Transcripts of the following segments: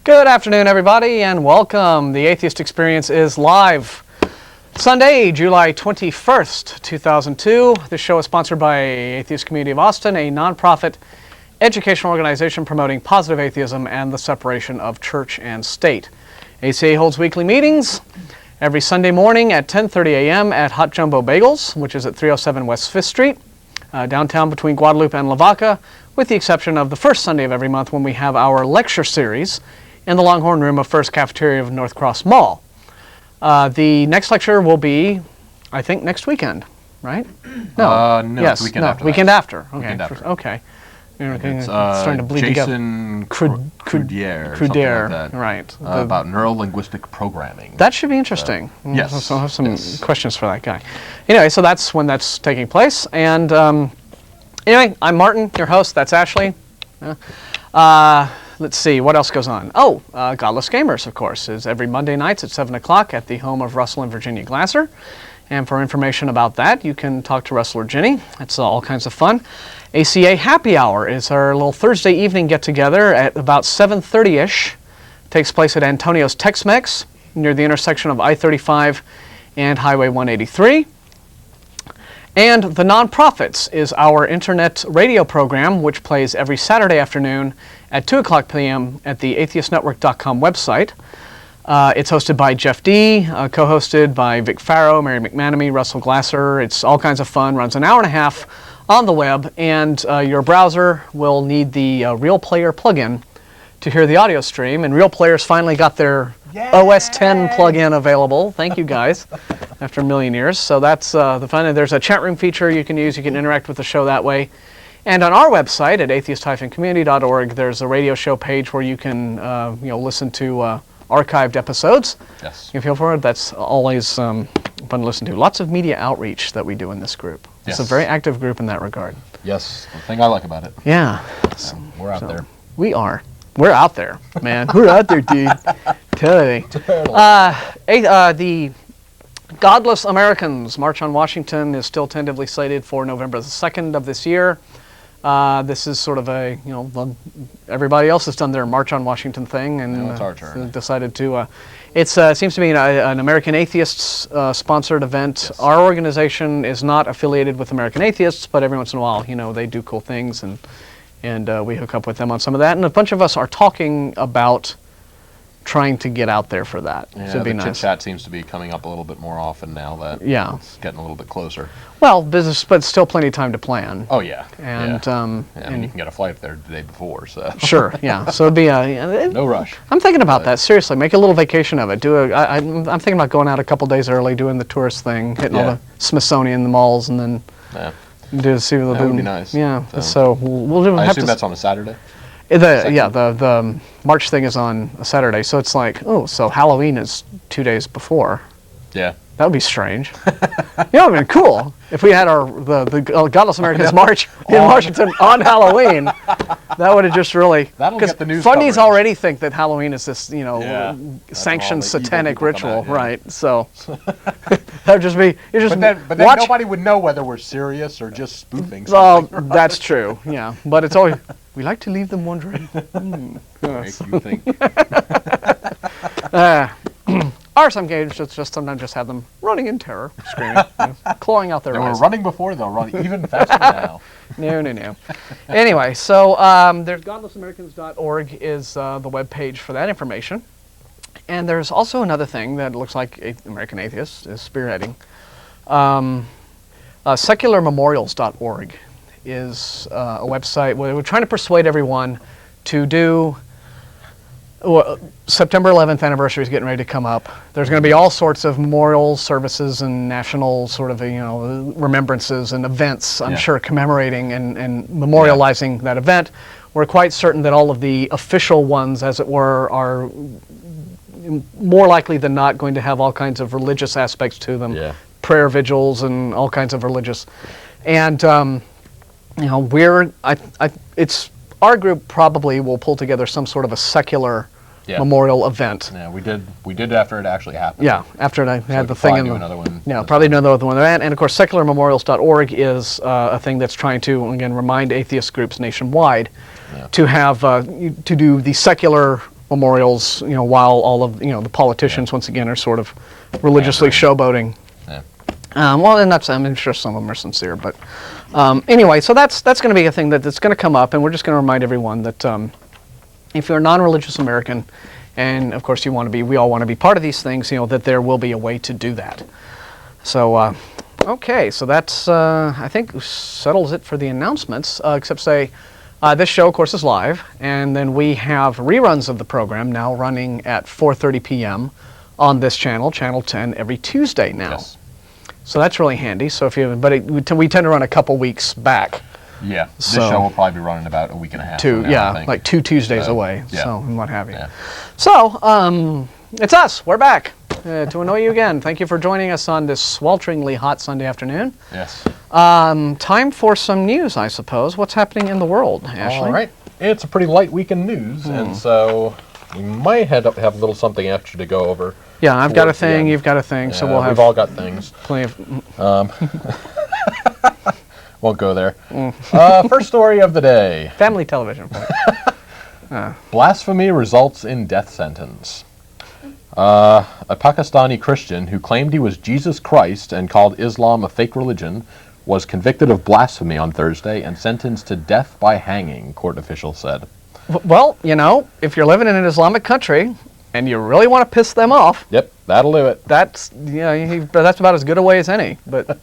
Good afternoon, everybody, and welcome. The Atheist Experience is live. Sunday, July 21st, 2002. This show is sponsored by Atheist Community of Austin, a nonprofit educational organization promoting positive atheism and the separation of church and state. ACA holds weekly meetings every Sunday morning at 10:30 a.m. at Hot Jumbo Bagels, which is at 307 West 5th Street, downtown between Guadalupe and Lavaca, with the exception of the first Sunday of every month when we have our lecture series in the Longhorn Room of First Cafeteria of North Cross Mall. The next lecture will be, I think, next weekend, right? No, yes, it's weekend after. Weekend after. Okay. Weekend after. Okay. It's starting to bleed Jason Crudier, Crudier, like that. Right. About neuro-linguistic programming. That should be interesting. Yes. So I'll have some questions for that guy. Anyway, so that's when that's taking place. And anyway, I'm Martin, your host. That's Ashley. Let's see, what else goes on? Godless Gamers, of course, is every Monday nights at 7 o'clock at the home of Russell and Virginia Glasser. And for information about that, you can talk to Russell or Ginny. It's all kinds of fun. ACA Happy Hour is our little Thursday evening get-together at about 7:30-ish. Takes place at Antonio's Tex-Mex near the intersection of I-35 and Highway 183. And The Nonprofits is our internet radio program, which plays every Saturday afternoon at 2 o'clock p.m. at the atheistnetwork.com website. It's hosted by Jeff D., co-hosted by Vic Farrow, Mary McManamy, Russell Glasser. It's all kinds of fun, runs an hour and a half on the web, and your browser will need the Real Player plugin to hear the audio stream. And Real Player's finally got their OS 10 plugin available. Thank you, guys, after a million years. So that's the fun. And there's a chat room feature you can use. You can interact with the show that way. And on our website at atheist-community.org, there's a radio show page where you can listen to archived episodes. Yes. You feel for it? That's always fun to listen to. Lots of media outreach that we do in this group. It's a very active group in that regard. Yes, the thing I like about it. Yeah. We're out there. We are. We're out there, man. We're out there, dude. Tell me. The Godless Americans March on Washington is still tentatively slated for November the 2nd of this year. This is sort of a, everybody else has done their March on Washington thing, and it's our turn. Decided to. It seems to be an American Atheists sponsored event. Yes. Our organization is not affiliated with American Atheists, but every once in a while, they do cool things, and we hook up with them on some of that. And a bunch of us are talking about trying to get out there for that. Yeah, so it'd be the nice. chit-chat seems to be coming up a little bit more often now that it's getting a little bit closer. Well, business, but still plenty of time to plan. Oh, yeah. And, and you can get a flight there the day before, so. Sure, yeah. So it'd be no rush. I'm thinking about that, seriously. Make a little vacation of it. I'm thinking about going out a couple days early, doing the tourist thing, hitting all the Smithsonian, the malls, and then see what that would be nice. Yeah, so we'll do. I assume that's on a Saturday? The March thing is on a Saturday, so it's like, so Halloween is 2 days before. Yeah. That would be strange. It would have been cool if we had the Godless Americans March in Washington on Halloween. That would have just really... That'll get the news funnies coverage. Already think that Halloween is this, sanctioned satanic ritual, right? So that would just be... But then nobody would know whether we're serious or just spoofing something. Well, that's true, yeah. But it's always... We like to leave them wondering. Make you think. Or some games just sometimes just have them running in terror, screaming, clawing out their eyes. They were running before, they'll run even faster now. No. Anyway, so there's godlessamericans.org is the web page for that information. And there's also another thing that looks like American Atheists is spearheading. Secularmemorials.org is a website where we're trying to persuade everyone to do... September 11th anniversary is getting ready to come up. There's going to be all sorts of memorial services and national sort of, remembrances and events, I'm sure, commemorating and memorializing that event. We're quite certain that all of the official ones, as it were, are more likely than not going to have all kinds of religious aspects to them. Yeah. Prayer vigils and all kinds of religious. And, it's our group probably will pull together some sort of a secular memorial event. Yeah, we did after it actually happened. Yeah, after I had the thing in the... another one. Yeah, probably another one. And of course, secularmemorials.org is a thing that's trying to, again, remind atheist groups nationwide to have, to do the secular memorials, while all of the politicians once again are sort of religiously showboating. Yeah. Well, and I'm sure some of them are sincere, but anyway, so that's going to be a thing that's going to come up, and we're just going to remind everyone that if you're a non-religious American, and of course we all want to be part of these things, that there will be a way to do that. So, okay, so that's I think settles it for the announcements, except say this show, of course, is live, and then we have reruns of the program now running at 4:30 p.m. on this channel, Channel 10, every Tuesday now. Yes. So that's really handy. So we tend to run a couple weeks back. Yeah. This show will probably be running about a week and a half. From now, I think. Like 2 Tuesdays away. Yeah. So and what have you. Yeah. So it's us. We're back to annoy you again. Thank you for joining us on this swelteringly hot Sunday afternoon. Yes. Time for some news, I suppose. What's happening in the world, Ashley? All right. It's a pretty light week in news, and so we might have a little something extra to go over. Yeah, I've got a thing, you've got a thing, so we'll have... We've all got things. Plenty of... Won't go there. First story of the day. Family television. Blasphemy results in death sentence. A Pakistani Christian who claimed he was Jesus Christ and called Islam a fake religion was convicted of blasphemy on Thursday and sentenced to death by hanging, court officials said. Well, if you're living in an Islamic country and you really want to piss them off... Yep, that'll do it. That's about as good a way as any, but...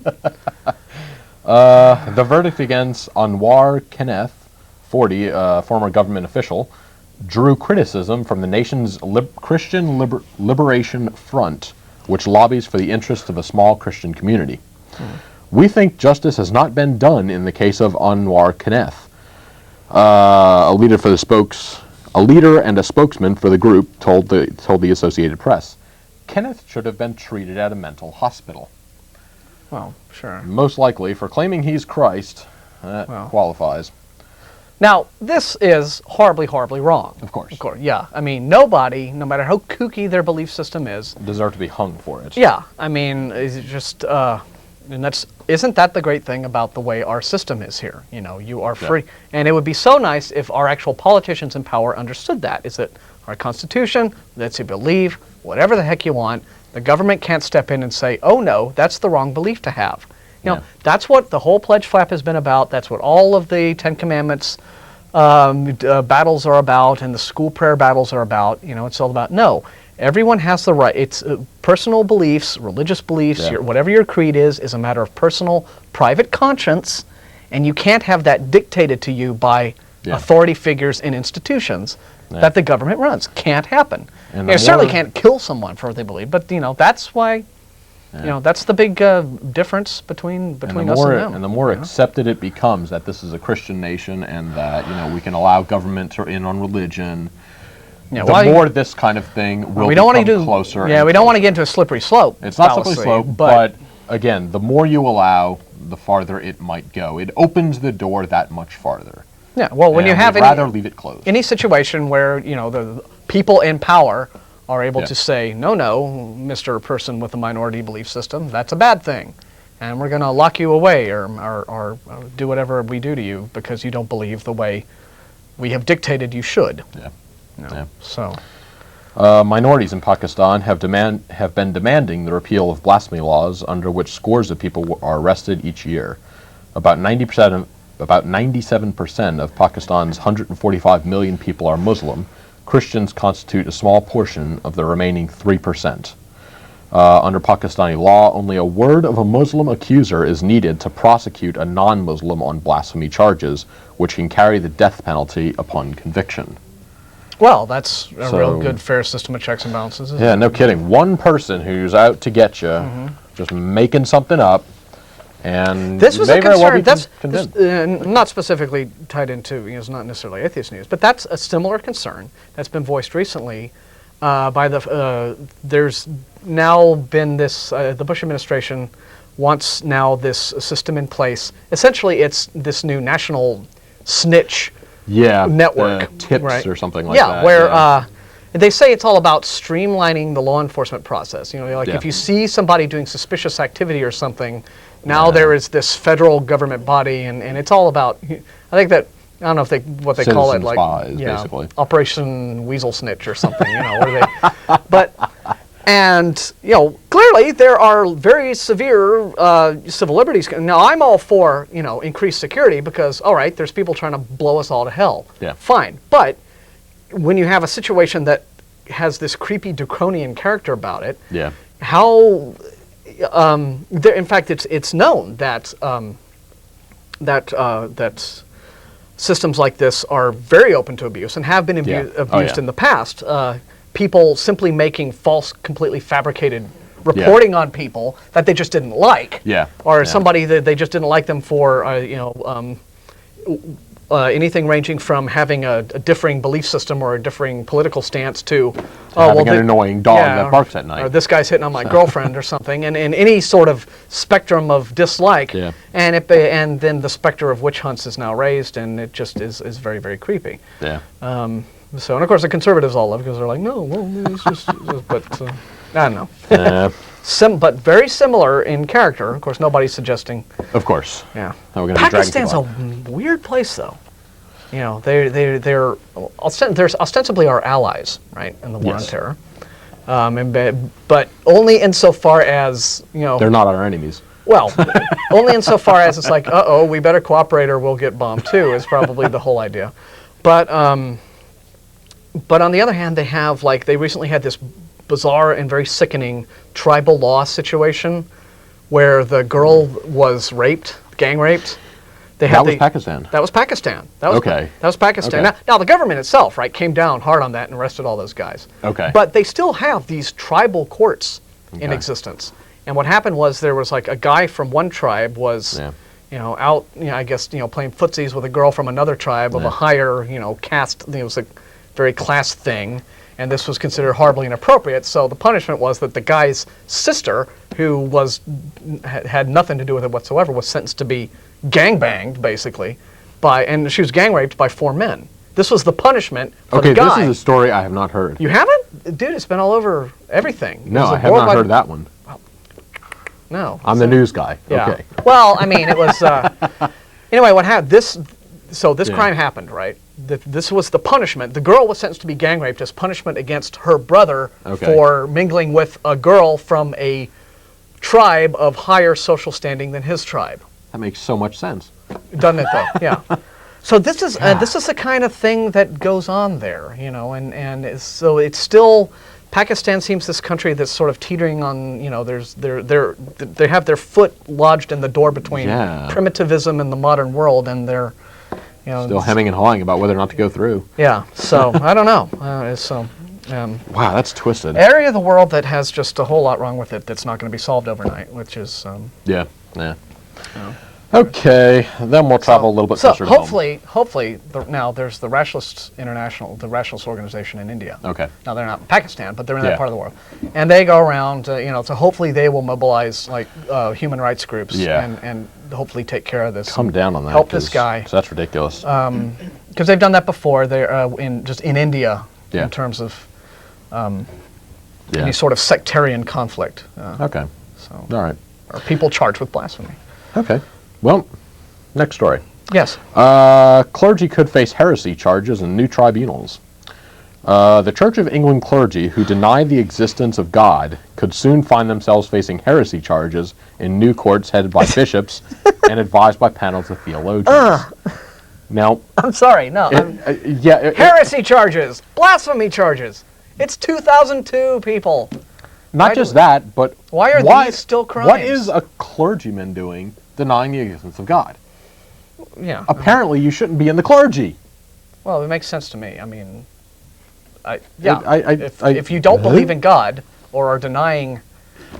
The verdict against Anwar Kenneth, 40, a former government official, drew criticism from the nation's Christian Liberation Front, which lobbies for the interests of a small Christian community. We think justice has not been done in the case of Anwar Kenneth. A leader and a spokesman for the group told the Associated Press. Kenneth should have been treated at a mental hospital. Well, sure. Most likely, for claiming he's Christ, that qualifies. Now, this is horribly, horribly wrong. Of course. Yeah. I mean, nobody, no matter how kooky their belief system is... deserve to be hung for it. Yeah. I mean, it's just... isn't that the great thing about the way our system is here? You are free. Yeah. And it would be so nice if our actual politicians in power understood that. Is that our Constitution lets you believe whatever the heck you want. The government can't step in and say, oh no, that's the wrong belief to have. That's what the whole pledge flap has been about. That's what all of the Ten Commandments battles are about, and the school prayer battles are about. It's all about, no, everyone has the right. It's personal beliefs, religious beliefs, whatever your creed is a matter of personal, private conscience, and you can't have that dictated to you by authority figures in institutions that the government runs. Can't happen. And you certainly can't kill someone for what they believe, but that's why... that's the big difference between us and them. And the more accepted it becomes that this is a Christian nation and that we can allow government in on religion, the more this kind of thing will become closer. Yeah, we don't want to get into a slippery slope. It's not slippery slope, but again, the more you allow, the farther it might go. It opens the door that much farther. Yeah. Well, when you have rather leave it closed. Any situation where the people in power are able to say, no, Mr. Person with a minority belief system, that's a bad thing. And we're going to lock you away or do whatever we do to you because you don't believe the way we have dictated you should. Yeah. So, minorities in Pakistan have been demanding the repeal of blasphemy laws under which scores of people are arrested each year. About 97% of Pakistan's 145 million people are Muslim. Christians constitute a small portion of the remaining 3%. Under Pakistani law, only a word of a Muslim accuser is needed to prosecute a non-Muslim on blasphemy charges, which can carry the death penalty upon conviction. Well, that's a real good, fair system of checks and balances. Yeah, no kidding. One person who's out to get you, just making something up, and this was a concern. That's not specifically tied into, it's not necessarily atheist news, but that's a similar concern that's been voiced recently by there's now been this, the Bush administration wants now this system in place. Essentially, it's this new national snitch network. TIPS or something like that. Where they say it's all about streamlining the law enforcement process. If you see somebody doing suspicious activity or something, now there is this federal government body, and it's all about, I think that I don't know if they what they call it, Citizen like spies, basically. Operation Weasel Snitch or something. Where they, and clearly there are very severe civil liberties. Now I'm all for increased security because all right, there's people trying to blow us all to hell. Yeah. Fine, but when you have a situation that has this creepy draconian character about it, Yeah. how in fact it's known that that systems like this are very open to abuse and have been abused in the past. People simply making false, completely fabricated reporting on people that they just didn't like, or somebody that they just didn't like them for, anything ranging from having a differing belief system or a differing political stance to having an annoying dog that barks at night. Or this guy's hitting on my girlfriend or something, and any sort of spectrum of dislike, and then the specter of witch hunts is now raised, and it just is very, very creepy. Yeah. So, and of course the conservatives all love it because they're like, no, well, it's just, but I don't know. But very similar in character. Of course, nobody's suggesting. Of course. Yeah. How we're going Pakistan's a weird place, though. They're ostensibly our allies, right, in the war on terror. But only insofar as they're not our enemies. Well, only insofar as it's like, we better cooperate or we'll get bombed too. Is probably the whole idea. But on the other hand, they recently had this bizarre and very sickening tribal law situation where the girl was raped, gang raped. That was Pakistan. That was Pakistan. That was Pakistan. Okay. Now the government itself, right, came down hard on that and arrested all those guys. Okay. But they still have these tribal courts in existence. And what happened was there was like a guy from one tribe was out, I guess, playing footsies with a girl from another tribe of a higher, caste. It was a very class thing. And this was considered horribly inappropriate. So the punishment was that the guy's sister, who had nothing to do with it whatsoever, was sentenced to be gangbanged, basically, and she was gang raped by 4 men. This was the punishment for the guy. Okay, this is a story I have not heard. You haven't? Dude, it's been all over everything. No, I have not heard that one. No. I'm the news guy. Yeah. Okay. Well, I mean, it was... anyway, what happened? This crime happened, right? This was the punishment. The girl was sentenced to be gang raped as punishment against her brother for mingling with a girl from a tribe of higher social standing than his tribe. That makes so much sense. Doesn't it, though? Yeah. So this is the kind of thing that goes on there, so it's still... Pakistan seems this country that's sort of teetering on, they have their foot lodged in the door between primitivism and the modern world, and they're, still hemming and hawing about whether or not to go through. Yeah, so I don't know. Wow, that's twisted. Area of the world that has just a whole lot wrong with it that's not going to be solved overnight, which is... Okay, then we'll travel a little bit closer to home. Hopefully, now there's the Rationalists International, the Rationalist organization in India. Okay. Now they're not in Pakistan, but they're in that part of the world, and they go around. So hopefully they will mobilize human rights groups and hopefully take care of this. Come down on that. Help this guy. That's ridiculous. Because they've done that before. They're in India in terms of any sort of sectarian conflict. Okay. So. All right. Or people charged with blasphemy. Okay. Well, next story. Yes. Clergy could face heresy charges in new tribunals. The Church of England clergy who deny the existence of God could soon find themselves facing heresy charges in new courts headed by bishops and advised by panels of theologians. Now, I'm sorry, no. Heresy charges, blasphemy charges. It's 2002, people. Not just that, but why are these still crimes? What is a clergyman doing denying the existence of God? Yeah. Apparently, you shouldn't be in the clergy. Well, it makes sense to me. I mean, if you don't believe in God or are denying,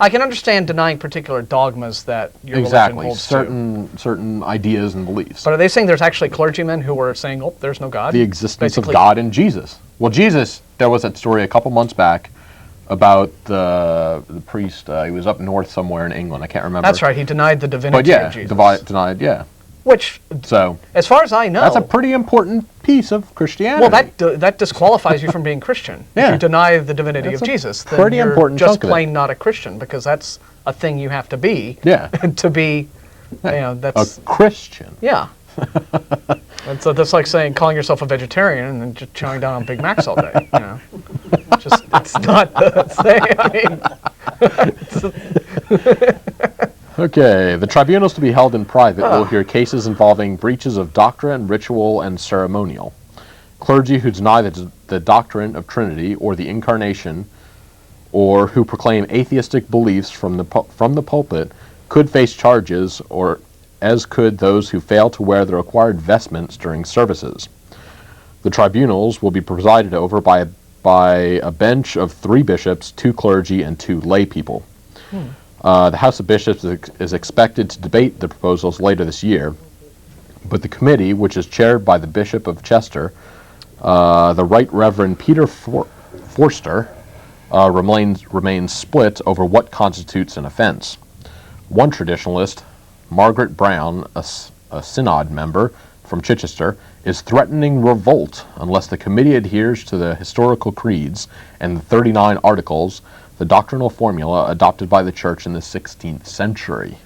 I can understand denying particular dogmas that your religion holds to. Certain ideas and beliefs. But are they saying there's actually clergymen who are saying, oh, there's no God? The existence of God in Jesus. Well, Jesus, there was that story a couple months back about the priest. He was up north somewhere in England. I can't remember. That's right. He denied the divinity of Jesus. Denied. Which, as far as I know, that's a pretty important piece of Christianity. Well, that disqualifies you from being Christian. If you deny the divinity of Jesus, then pretty you're important just plain not a Christian, because that's a thing you have to be. Yeah. To be, that's a Christian. Yeah. And so that's like calling yourself a vegetarian and then just chowing down on Big Macs all day. You know, just it's not the same. Okay, the tribunals to be held in private will hear cases involving breaches of doctrine, ritual, and ceremonial. Clergy who deny the doctrine of Trinity or the Incarnation, or who proclaim atheistic beliefs from the pulpit, could face charges, or as could those who fail to wear the required vestments during services. The tribunals will be presided over by a bench of 3 bishops, 2 clergy, and 2 lay people. The House of Bishops is expected to debate the proposals later this year, but the committee, which is chaired by the Bishop of Chester, the Right Reverend Peter Forster, remains split over what constitutes an offense. One traditionalist, Margaret Brown, a synod member from Chichester, is threatening revolt unless the committee adheres to the historical creeds and the 39 articles, the doctrinal formula adopted by the Church in the 16th century.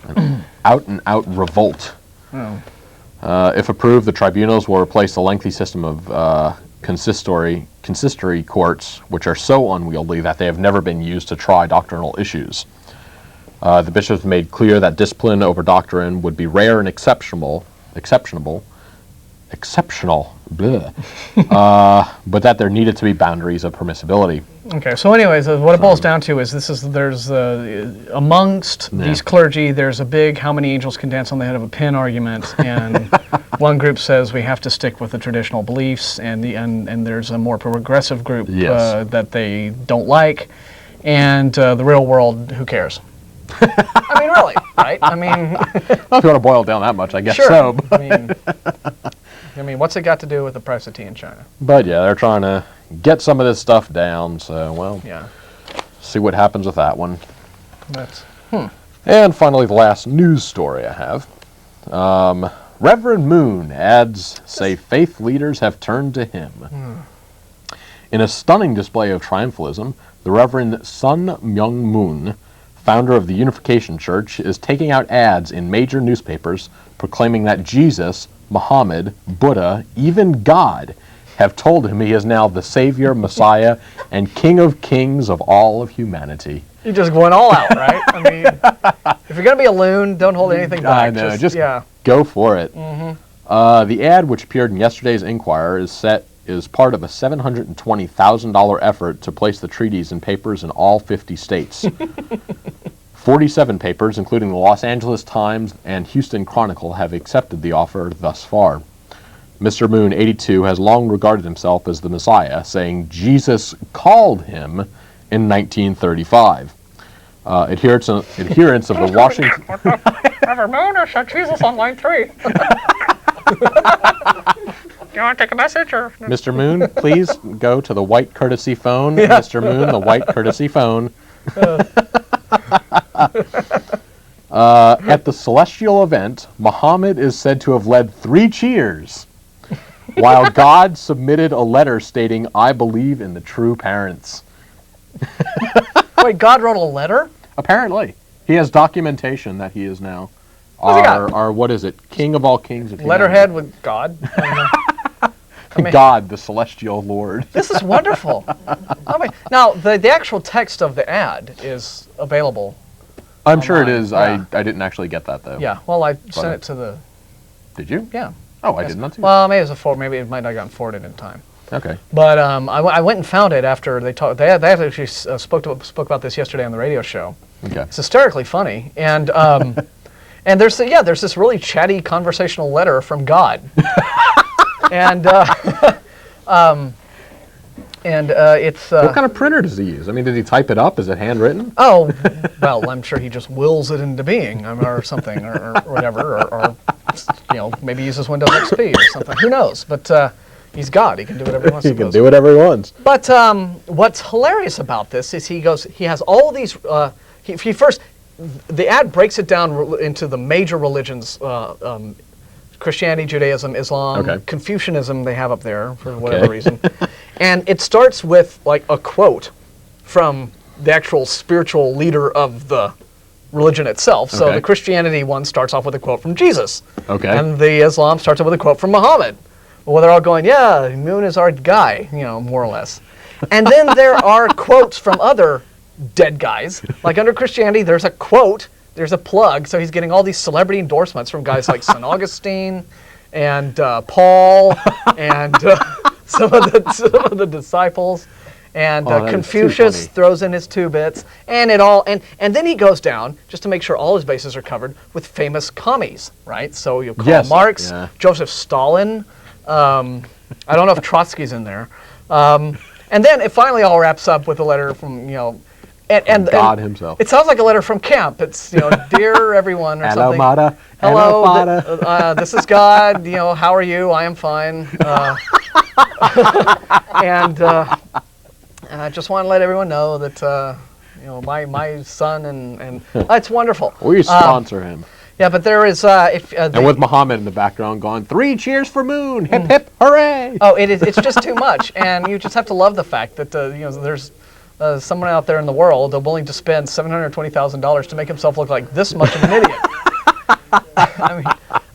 An out-and-out revolt. Oh. If approved, the tribunals will replace the lengthy system of consistory courts, which are so unwieldy that they have never been used to try doctrinal issues. The bishops made clear that discipline over doctrine would be rare and exceptional, but that there needed to be boundaries of permissibility. Okay, so anyways, what it boils down to is there's amongst these clergy, there's a big how many angels can dance on the head of a pin argument, and one group says we have to stick with the traditional beliefs, and there's a more progressive group that they don't like, and the real world, who cares? I mean, really, right? I mean, well, if you want to boil it down that much, I guess sure. so. I mean, what's it got to do with the price of tea in China? But yeah, they're trying to get some of this stuff down, so, well, yeah. See what happens with that one. That's, And finally, the last news story I have. Reverend Moon ads say faith leaders have turned to him. In a stunning display of triumphalism, the Reverend Sun Myung Moon, founder of the Unification Church, is taking out ads in major newspapers proclaiming that Jesus, Muhammad, Buddha, even God have told him he is now the Savior, Messiah, and King of Kings of all of humanity. you're just going all out, right? I mean, if you're going to be a loon, don't hold anything back. I know, just go for it. The ad, which appeared in yesterday's Inquirer, is part of a $720,000 effort to place the treaties in papers in all 50 states. 47 papers, including the Los Angeles Times and Houston Chronicle, have accepted the offer thus far. Mr. Moon, 82, has long regarded himself as the Messiah, saying Jesus called him in 1935. Adherents of the Washington... Reverend Moon, I said Jesus on line 3. Do you want to take a message? Or? Mr. Moon, please go to the white courtesy phone. Yeah. Mr. Moon, the white courtesy phone. At the celestial event, Muhammad is said to have led 3 cheers, while God submitted a letter stating, "I believe in the true parents." Wait, God wrote a letter? Apparently. He has documentation that he is now our what is it? King of all kings. Letterhead with God? I mean, God, the celestial Lord. This is wonderful. I mean, now, the actual text of the ad is available. I'm sure it is. Yeah. I didn't actually get that, though. Yeah, well, I sent it to the... Did you? Yeah. Oh, I did not see Well, maybe it was a forward. Maybe it might not have gotten forwarded in time. Okay. But I went and found it after they talked. They actually spoke about this yesterday on the radio show. Okay. It's hysterically funny, and and there's this really chatty conversational letter from God, and it's what kind of printer does he use? I mean, did he type it up? Is it handwritten? Oh, well, I'm sure he just wills it into being, or something, or whatever, or maybe uses Windows XP or something. Who knows? But he's God. He can do whatever he wants. He can do whatever he wants. But what's hilarious about this is he has all these. He first, the ad breaks it down into the major religions: Christianity, Judaism, Islam, Confucianism. They have up there for whatever reason, and it starts with like a quote from the actual spiritual leader of the religion itself. So Okay. the Christianity one starts off with a quote from Jesus. Okay. And the Islam starts off with a quote from Muhammad. Well, they're all going, yeah, the moon is our guy, more or less. And then there are quotes from other dead guys. Like under Christianity, there's a quote, there's a plug. So he's getting all these celebrity endorsements from guys like St. Augustine and Paul and some of the disciples. And that is too Confucius funny. throws in his 2 bits, and it all, and then he goes down just to make sure all his bases are covered with famous commies, right? So you call Yes, Marx, yeah. Joseph Stalin. I don't know if Trotsky's in there, and then it finally all wraps up with a letter from and God himself. It sounds like a letter from camp. It's dear everyone or Hello, something. Mata. Hello, Hello, Fada. this is God. How are you? I am fine. And I just want to let everyone know that my son and it's wonderful. We sponsor him. Yeah, but there is And with Muhammad in the background going, 3 cheers for Moon, hip hip hooray! oh, it's just too much, and you just have to love the fact that there's someone out there in the world willing to spend $720,000 to make himself look like this much of an idiot. I mean,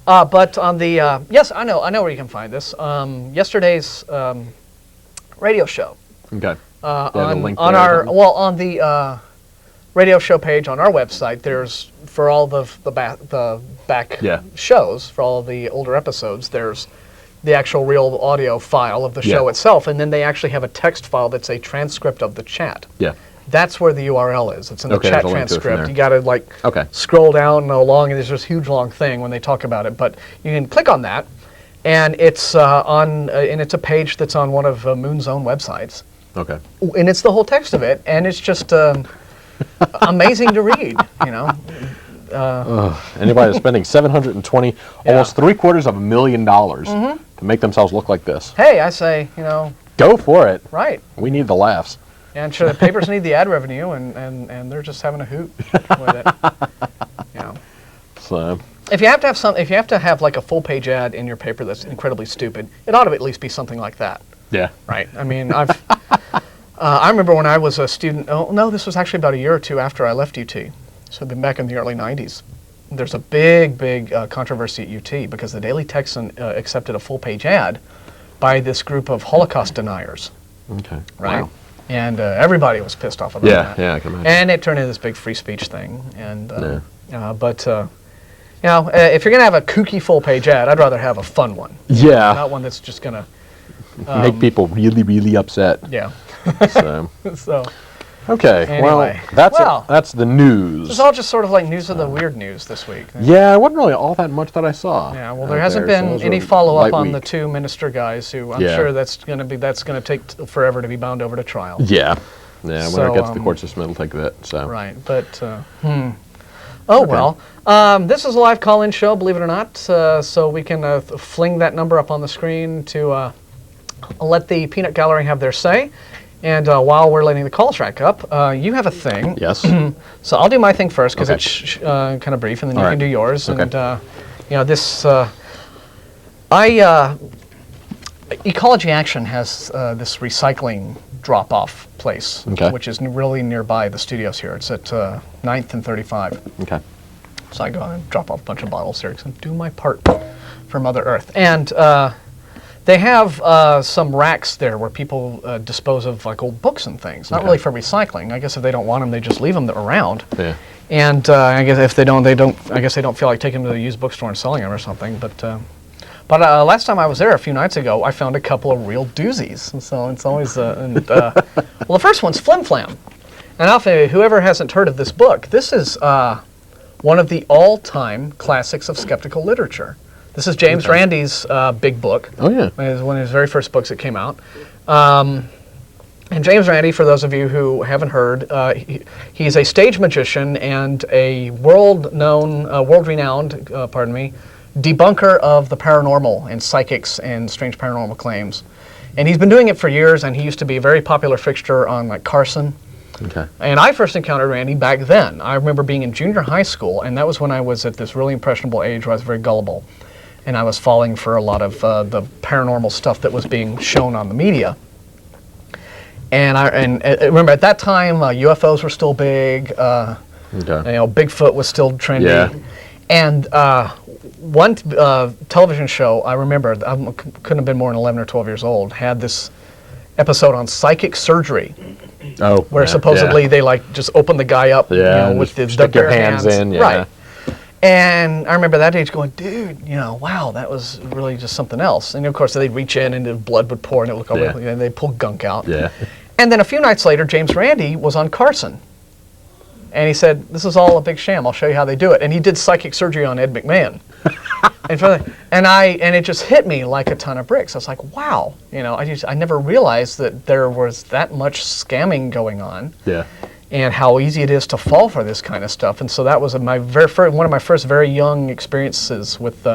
but on the yes, I know where you can find this. Yesterday's radio show. Okay. On the radio show page on our website, there's for all the back shows, for all the older episodes, there's the actual real audio file of the show itself, and then they actually have a text file that's a transcript of the chat. Yeah. That's where the URL is. It's in the chat there's a link to it from transcript. there. You got to scroll down along, and there's this huge long thing when they talk about it. But you can click on that, and it's and it's a page that's on one of Moon's own websites. Okay. And it's the whole text of it, and it's just amazing to read. Anybody that's spending $720, almost $750,000 to make themselves look like this. Hey, I say, Go for it. right. We need the laughs. And sure, the papers need the ad revenue, and they're just having a hoot with it. So. If you have to have like a full page ad in your paper that's incredibly stupid, it ought to at least be something like that. Yeah. Right. I mean, I remember when I was a student. Oh no, this was actually about a year or two after I left UT. So I've been back in the early '90s. There's a big controversy at UT because the Daily Texan accepted a full page ad by this group of Holocaust deniers. Okay. Right. Wow. And everybody was pissed off about that. Yeah, I can imagine. And it turned into this big free speech thing. And if you're gonna have a kooky full page ad, I'd rather have a fun one. Yeah. Not one that's just gonna make people really, really upset. yeah. So. So Okay. Anyway. Well, that's the news. it's all just sort of like news of the weird news this week. Yeah, it wasn't really all that much that I saw. Yeah, well, out there hasn't so it been was any a follow-up light on the week. 2 minister guys who I'm Yeah. sure that's going to take forever to be bound over to trial. Yeah. Yeah, when So, it gets to the court system, it'll take a bit. So. Right, but Oh well. This is a live call-in show, believe it or not. So we can fling that number up on the screen to let the peanut gallery have their say. And while we're letting the calls rack up, you have a thing. Yes. So I'll do my thing first because Okay. it's kind of brief, and then All you right. can do yours. Okay. And this, Ecology Action has this recycling drop-off place, Okay. which is really nearby the studios here. It's at 9th and 35. Okay. So I go and drop off a bunch of bottles there and do my part for Mother Earth. And they have some racks there where people dispose of like old books and things. Not Okay. really for recycling. I guess if they don't want them, they just leave them around. Yeah. And I guess if they don't, I guess they don't feel like taking them to the used bookstore and selling them or something. But last time I was there a few nights ago, I found a couple of real doozies. And so it's always well, the first one's Flim Flam. And whoever hasn't heard of this book, this is one of the all-time classics of skeptical literature. This is James Randi's big book. Oh, yeah. It was one of his very first books that came out. And James Randi, for those of you who haven't heard, he's a stage magician and a world-renowned, debunker of the paranormal and psychics and strange paranormal claims. And he's been doing it for years, and he used to be a very popular fixture on like Carson. Okay. And I first encountered Randy back then. I remember being in junior high school, and that was when I was at this really impressionable age where I was very gullible. And I was falling for a lot of the paranormal stuff that was being shown on the media. And I remember at that time, UFOs were still big. Okay. You know, Bigfoot was still trendy. Yeah. And one television show I remember, I couldn't have been more than 11 or 12 years old, had this episode on psychic surgery. Oh, Where supposedly they like just open the guy up, with the stick your bare hands in, right? And I remember that age going, dude, wow, that was really just something else. And of course they'd reach in and the blood would pour and it would look over, and they'd pull gunk out. Yeah. And then a few nights later, James Randi was on Carson, and he said, "This is all a big sham. I'll show you how they do it." And he did psychic surgery on Ed McMahon. and it just hit me like a ton of bricks. I was like, wow, I never realized that there was that much scamming going on. Yeah. And how easy it is to fall for this kind of stuff. And so that was one of my first very young experiences with,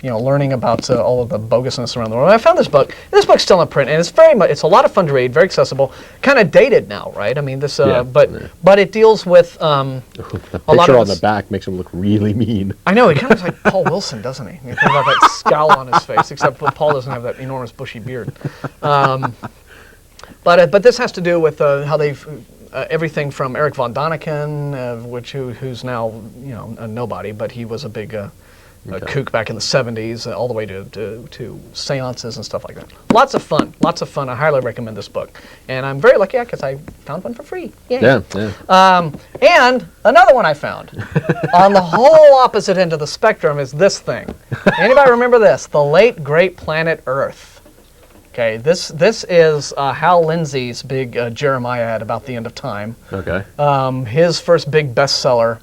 learning about all of the bogusness around the world. And I found this book. This book's still in print, and it's a lot of fun to read, very accessible, kind of dated now, right? I mean, but it deals with a lot of picture on the back makes him look really mean. I know, he kind of looks like Paul Wilson, doesn't he? You think about that scowl on his face, except Paul doesn't have that enormous bushy beard. But this has to do with how they've everything from Eric von Daniken, who's now a nobody, but he was a big kook back in the 70s, all the way to seances and stuff like that. Lots of fun. I highly recommend this book, and I'm very lucky because I found one for free. Yay. Yeah. And another one I found on the whole opposite end of the spectrum is this thing. Anybody remember this? The Late Great Planet Earth. Okay, this is Hal Lindsey's big Jeremiah ad about the end of time. Okay. His first big bestseller.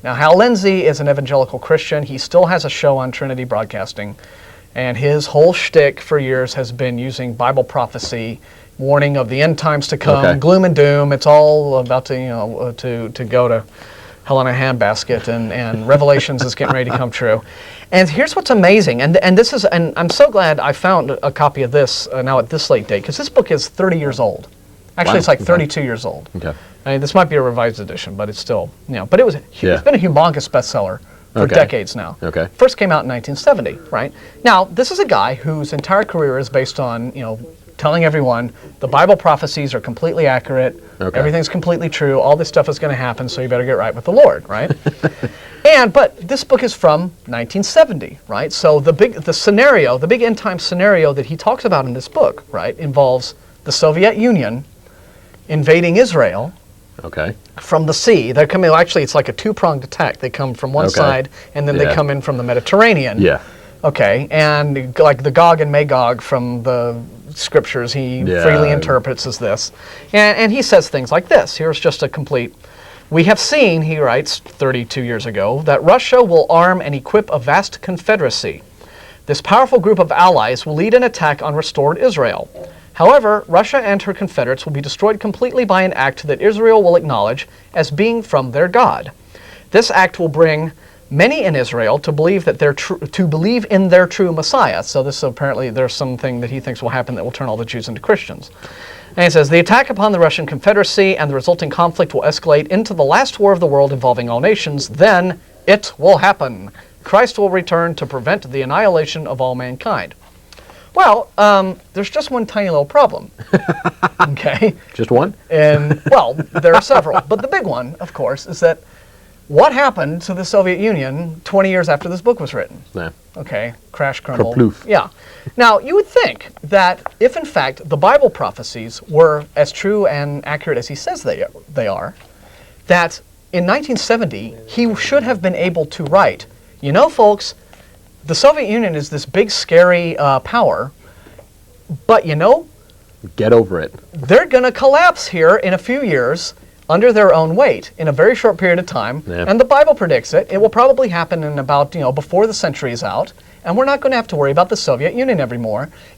Now, Hal Lindsey is an evangelical Christian. He still has a show on Trinity Broadcasting, and his whole shtick for years has been using Bible prophecy, warning of the end times to come, gloom and doom. It's all about to go to hell in a handbasket, and Revelations is getting ready to come true. And here's what's amazing, and I'm so glad I found a copy of this now at this late date, because this book is 30 years old. Actually, It's like 32 years old. Okay. I mean, this might be a revised edition, but it's still, but it's been a humongous bestseller for decades now. Okay. First came out in 1970, right? Now, this is a guy whose entire career is based on, telling everyone the Bible prophecies are completely accurate, everything's completely true, all this stuff is going to happen, so you better get right with the Lord, right? But this book is from 1970, right? So the big end time scenario that he talks about in this book, right, involves the Soviet Union invading Israel from the sea. They're coming. Actually, it's like a two-pronged attack. They come from one side, and then they come in from the Mediterranean. Yeah. Okay, and like the Gog and Magog from the scriptures, he freely interprets as this. And he says things like this. Here's just a complete... We have seen, he writes 32 years ago, that Russia will arm and equip a vast confederacy. This powerful group of allies will lead an attack on restored Israel. However, Russia and her confederates will be destroyed completely by an act that Israel will acknowledge as being from their God. This act will bring many in Israel to believe in their true Messiah. So this apparently there's something that he thinks will happen that will turn all the Jews into Christians. And he says, the attack upon the Russian Confederacy and the resulting conflict will escalate into the last war of the world involving all nations. Then it will happen. Christ will return to prevent the annihilation of all mankind. Well, there's just one tiny little problem. Okay? Just one? And, well, there are several. But the big one, of course, is that what happened to the Soviet Union 20 years after this book was written? Yeah. Okay, crash, crumble. Kaploof. Yeah. Now, you would think that if, in fact, the Bible prophecies were as true and accurate as he says they are, that in 1970, he should have been able to write, folks, the Soviet Union is this big, scary power, but get over it. They're going to collapse here in a few years under their own weight in a very short period of time, and the Bible predicts it. It will probably happen in about, before the century is out, and we're not going to have to worry about the Soviet Union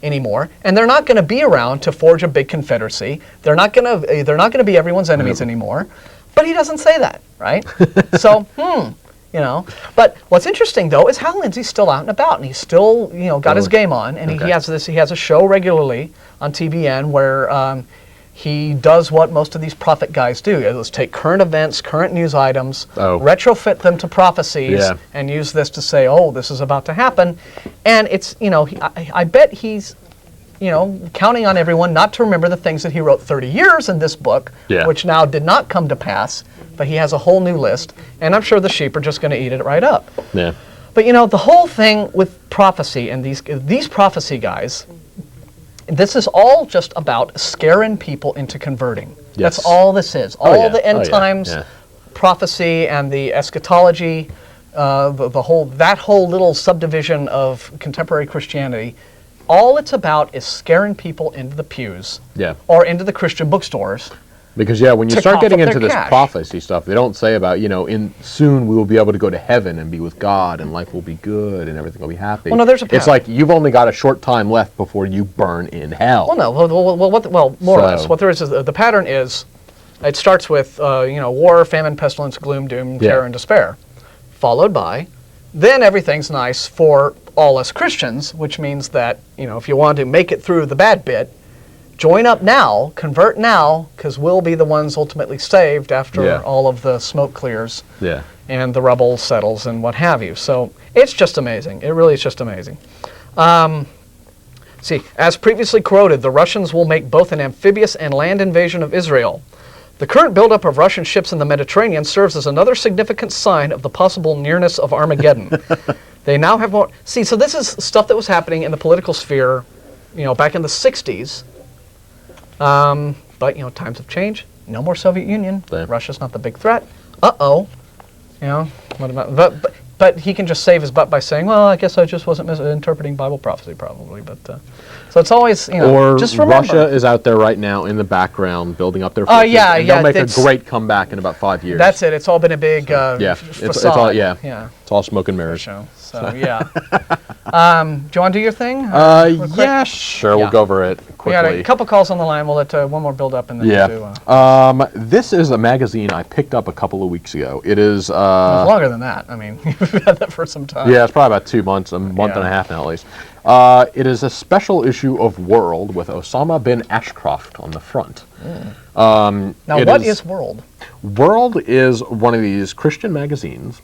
anymore, and they're not going to be around to forge a big confederacy. They're not going to be everyone's enemies anymore. But he doesn't say that, right? So, But what's interesting though is Hal Lindsey's still out and about, and he's still, got his game on, and he has a show regularly on TBN where he does what most of these prophet guys do. Let's take current events, current news items, retrofit them to prophecies, and use this to say, oh, this is about to happen. And it's, I bet he's counting on everyone not to remember the things that he wrote 30 years in this book, Yeah. which now did not come to pass, but he has a whole new list, and I'm sure the sheep are just going to eat it right up. Yeah. But the whole thing with prophecy and these prophecy guys, this is all just about scaring people into converting. Yes. That's all this is. Oh, All yeah. the end Oh, yeah. times Yeah. prophecy and the eschatology, that whole little subdivision of contemporary Christianity, all it's about is scaring people into the pews Yeah. or into the Christian bookstores. Because when you To start cough getting up into their this cash. prophecy stuff, they don't say about, in soon we will be able to go to heaven and be with God and life will be good and everything will be happy. Well, no, there's a It's pattern. like you've only got a short time left before you burn in hell. Well, no, more or less. So- What there is the pattern is, it starts with war, famine, pestilence, gloom, doom, Yeah. terror, and despair, followed by, then everything's nice for all us Christians, which means that if you want to make it through the bad bit, join up now, convert now, because we'll be the ones ultimately saved after Yeah. all of the smoke clears Yeah. and the rubble settles and what have you. So it's just amazing. It really is just amazing. See, as previously quoted, the Russians will make both an amphibious and land invasion of Israel. The current buildup of Russian ships in the Mediterranean serves as another significant sign of the possible nearness of Armageddon. They now have more... See, so this is stuff that was happening in the political sphere, back in the 60s. But, times have changed. No more Soviet Union. Yeah. Russia's not the big threat. Uh-oh. What about... But he can just save his butt by saying, well, I guess I just wasn't misinterpreting Bible prophecy, probably. But so it's always, Or just remember. Russia is out there right now in the background building up their forces. yeah, and yeah, they'll make a that's- great comeback in about 5 years. That's it. It's all been a big Yeah, facade. it's all, yeah. Yeah. It's all smoke and mirrors. Show. So, yeah. Do you want to do your thing? Real quick? Yeah, sure. Yeah. We'll go over it We got quickly. a couple calls on the line. We'll let one more build up and then Yeah. we'll do... This is a magazine I picked up a couple of weeks ago. It is... longer than that. I mean, you've had that for some time. yeah, it's probably about 2 months, a month and a Yeah. half now at least. It is a special issue of World with Osama bin Ashcroft on the front. Now, it what is World? World is one of these Christian magazines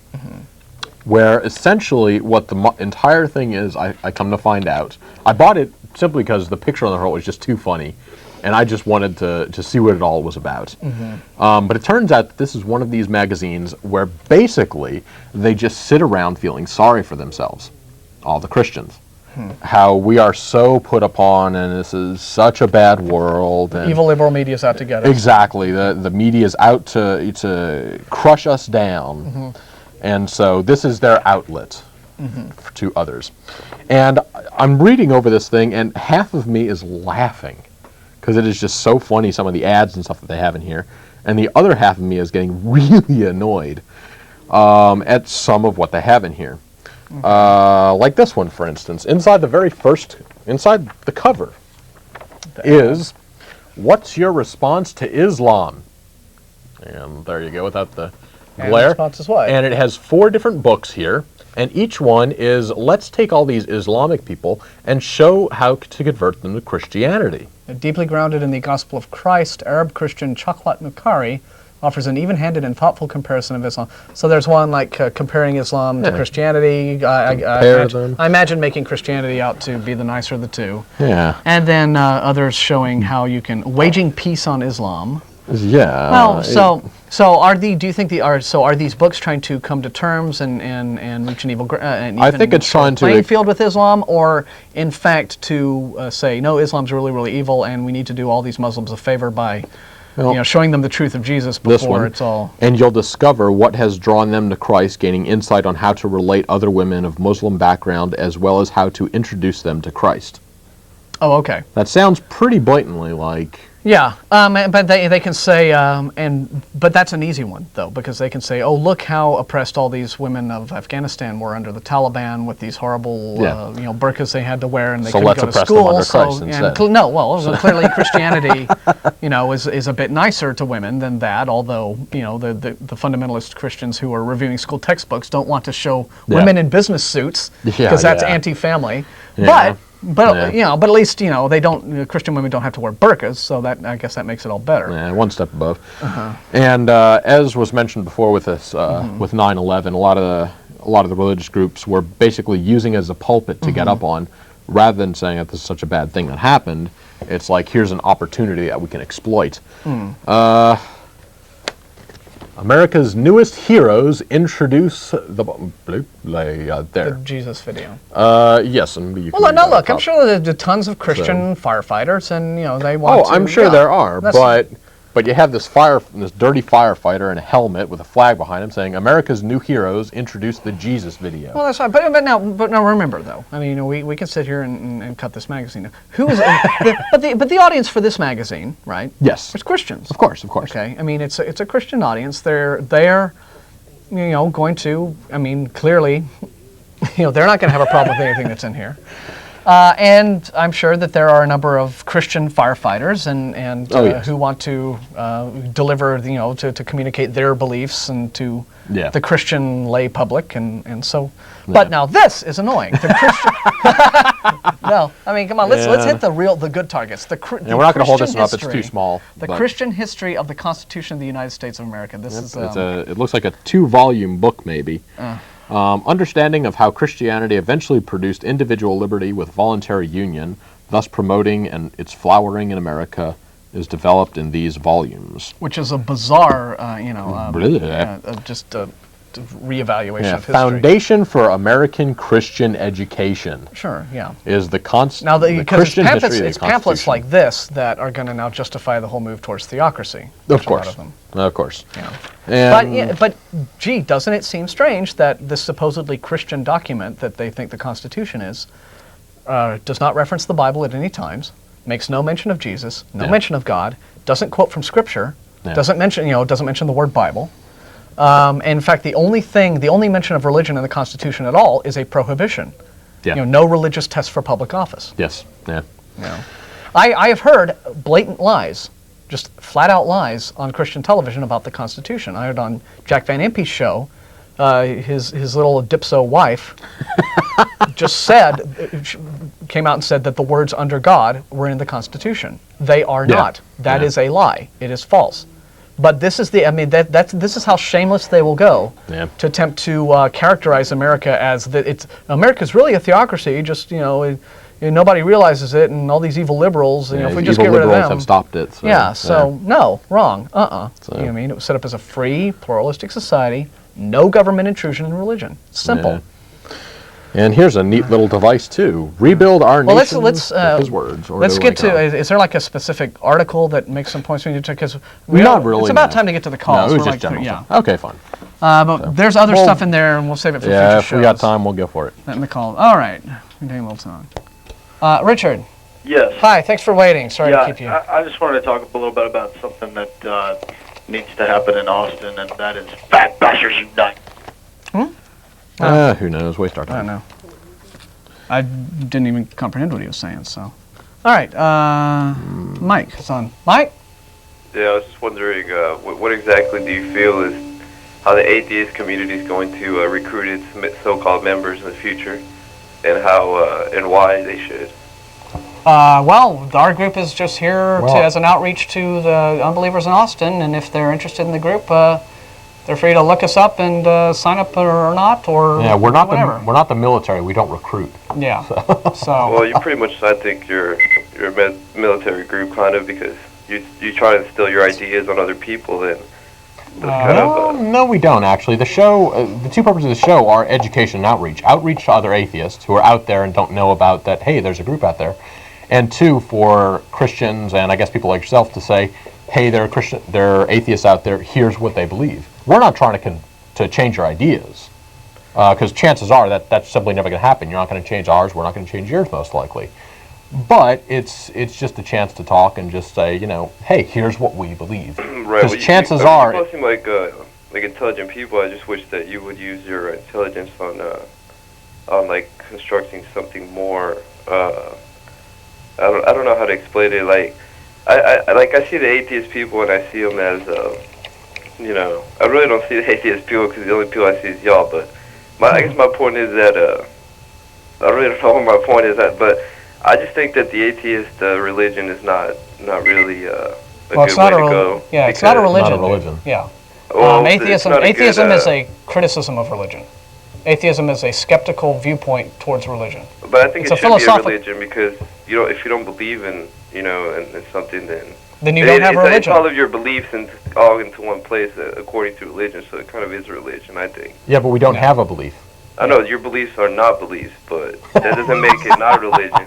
where essentially what the entire thing is, I come to find out. I bought it simply because the picture on the front was just too funny, and I just wanted to see what it all was about. But it turns out that this is one of these magazines where basically they just sit around feeling sorry for themselves, all the Christians. How we are so put upon, and this is such a bad world. And Evil liberal media's out to get us. exactly, the media is out to crush us down, and so this is their outlet to others. And I'm reading over this thing, and half of me is laughing because it is just so funny, some of the ads and stuff that they have in here, and the other half of me is getting really annoyed at some of what they have in here. Like this one, for instance. Inside the cover is, "What's your response to Islam?" And there you go, without the And glare. response is what? And it has 4 different books here, and each one is, let's take all these Islamic people and show how to convert them to Christianity. Deeply grounded in the gospel of Christ, Arab Christian Chaklat Nukhari offers an even-handed and thoughtful comparison of Islam. So there's one like comparing Islam to Christianity. I imagine making Christianity out to be the nicer of the two. Yeah. And then others showing how you can waging peace on Islam. Yeah. Well, do you think are these books trying to come to terms and reach an I think it's trying to playing field with Islam, or in fact to say no, Islam's really really evil, and we need to do all these Muslims a favor by showing them the truth of Jesus before it's all. And you'll discover what has drawn them to Christ, gaining insight on how to relate other women of Muslim background, as well as how to introduce them to Christ. Oh, okay. That sounds pretty blatantly like... Yeah, but they can say, but that's an easy one though, because they can say, oh, look how oppressed all these women of Afghanistan were under the Taliban with these horrible, burqas they had to wear, and they So couldn't let's go to oppress them school. under Christ instead. Clearly Christianity, is a bit nicer to women than that. Although the fundamentalist Christians who are reviewing school textbooks don't want to show women in business suits because that's anti-family. Yeah. But at least they don't. Christian women don't have to wear burqas, so that I guess that makes it all better. Yeah, one step above. And as was mentioned before with this, with 9/11, a lot of the religious groups were basically using it as a pulpit to get up on rather than saying that this is such a bad thing that happened, it's like, here's an opportunity that we can exploit. America's newest heroes introduce The Jesus video. yes, and you can Well, read no, that look, I'm up. sure there's tons of Christian firefighters, and they want Oh, to. I'm sure yeah, there are, that's- but you have this dirty firefighter in a helmet with a flag behind him saying, "America's new heroes introduce the Jesus video." Well, that's fine, but now remember though. I mean, we can sit here and cut this magazine. Who is? but the audience for this magazine, right? Yes, It's Christians. of course. Okay, I mean it's a Christian audience. They're going to. I mean, clearly, they're not going to have a problem with anything that's in here. And I'm sure that there are a number of Christian firefighters and yes. who want to deliver, to communicate their beliefs and to the Christian lay public, and so. But now this is annoying. The Christian. No, I mean, come on, let's hit the good targets. And we're not going to hold this one up; it's too small. The Christian history of the Constitution of the United States of America. This is. It looks like a 2-volume book, maybe. Understanding of how Christianity eventually produced individual liberty with voluntary union, thus promoting its flowering in America, is developed in these volumes. Which is a bizarre, just a reevaluation of history. Foundation for American Christian Education. Sure, yeah. Is the Now, Christian history of it's the pamphlets Constitution. like this that are going to now justify the whole move towards theocracy. Of A lot course. of them. Of course. Yeah. And But gee, doesn't it seem strange that this supposedly Christian document that they think the Constitution is does not reference the Bible at any times, makes no mention of Jesus, no mention of God, doesn't quote from Scripture, doesn't mention the word Bible. And in fact, the only mention of religion in the Constitution at all is a prohibition. Yeah. No religious test for public office. Yes. Yeah. I have heard blatant lies, just flat out lies on Christian television about the Constitution. I heard on Jack Van Impe's show, his little dipso wife just came out and said that the words "under God" were in the Constitution. They are not. That is a lie. It is false. But this is this is how shameless they will go to attempt to characterize America as that America's really a theocracy. Just nobody realizes it, and all these evil liberals. If we just get rid of them, have stopped it. So, no, wrong. So. I mean, it was set up as a free, pluralistic society. No government intrusion in religion. Simple. Yeah. And here's a neat little device too. Rebuild our nation. Let's with his words. Let's get to. Is there like a specific article that makes some points we need to? Because not really. It's about time to get to the calls. No, it was We're just general. yeah. Okay, fine. But there's other stuff in there, and we'll save it for future shows. If we got time, we'll go for it. Let me call. All right. We're taking a little time. Richard. Yes. Hi. Thanks for waiting. Sorry to keep you. I just wanted to talk a little bit about something that needs to happen in Austin, and that is Fat Bashers Unite. Who knows? Waste our time. I don't know. I didn't even comprehend what he was saying. So, all right. Mike, it's on. Mike. Yeah, I was just wondering, what exactly do you feel is how the atheist community is going to recruit its so-called members in the future, and how and why they should? Well, our group is just here as an outreach to the unbelievers in Austin, and if they're interested in the group, they're free to look us up and sign up or not, or we're not whatever. we're not the military. We don't recruit. Yeah. Well, you pretty much, I think you're a military group kind of, because you try to instill your ideas on other people, and no, we don't actually. The show, the two purposes of the show are education and outreach. Outreach to other atheists who are out there and don't know about that. Hey, there's a group out there, and two, for Christians and I guess people like yourself to say, hey, there are atheists out there. Here's what they believe. We're not trying to change your ideas, because chances are that's simply never going to happen. You're not going to change ours. We're not going to change yours, most likely. But it's just a chance to talk and just say, hey, here's what we believe. Right. Because chances are, you both seem like intelligent people. I just wish that you would use your intelligence on like constructing something more. I don't know how to explain it. Like I see the atheist people and I see them as I really don't see the atheist people because the only people I see is y'all. But I guess my point is that I really don't know what my point is at, but I just think that the atheist religion is not really a good way to go. Yeah, it's not a religion. Not a religion. Yeah. Well, Atheism it's not is good, a criticism of religion. Atheism is a skeptical viewpoint towards religion. But I think It's it a should be a philosophic- religion because if you don't believe in in something, Then you don't have a it's religion. all of your beliefs all into one place according to religion. So it kind of is a religion, I think. Yeah, but we don't Yeah. have a belief. I know your beliefs are not beliefs, but that doesn't make it not a religion.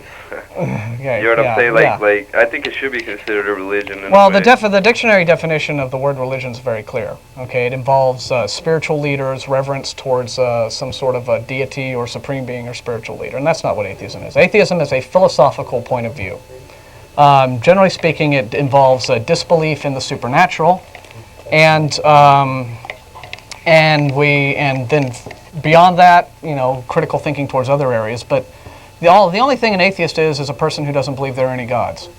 Okay, You know what I'm saying? yeah. Like I think it should be considered a religion. In Well, a way. the dictionary definition of the word religion is very clear. Okay, it involves spiritual leaders, reverence towards some sort of a deity or supreme being or spiritual leader, and that's not what atheism is. Atheism is a philosophical point of view. Generally speaking, it involves a disbelief in the supernatural, and then beyond that, critical thinking towards other areas. But the only thing an atheist is a person who doesn't believe there are any gods.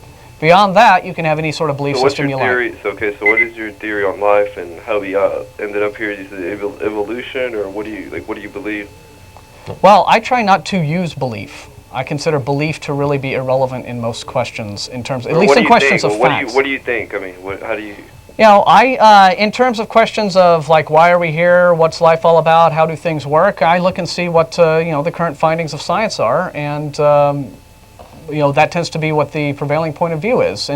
Beyond that, you can have any sort of belief So what's system your you like. theory? So what is your theory on life and how we ended up here? Is it evolution, or what do you believe? Well, I try not to use belief. I consider belief to really be irrelevant in most questions, at least in questions of facts. What do you think? I mean, how do you? In terms of questions of like, why are we here? What's life all about? How do things work? I look and see what the current findings of science are, and that tends to be what the prevailing point of view is.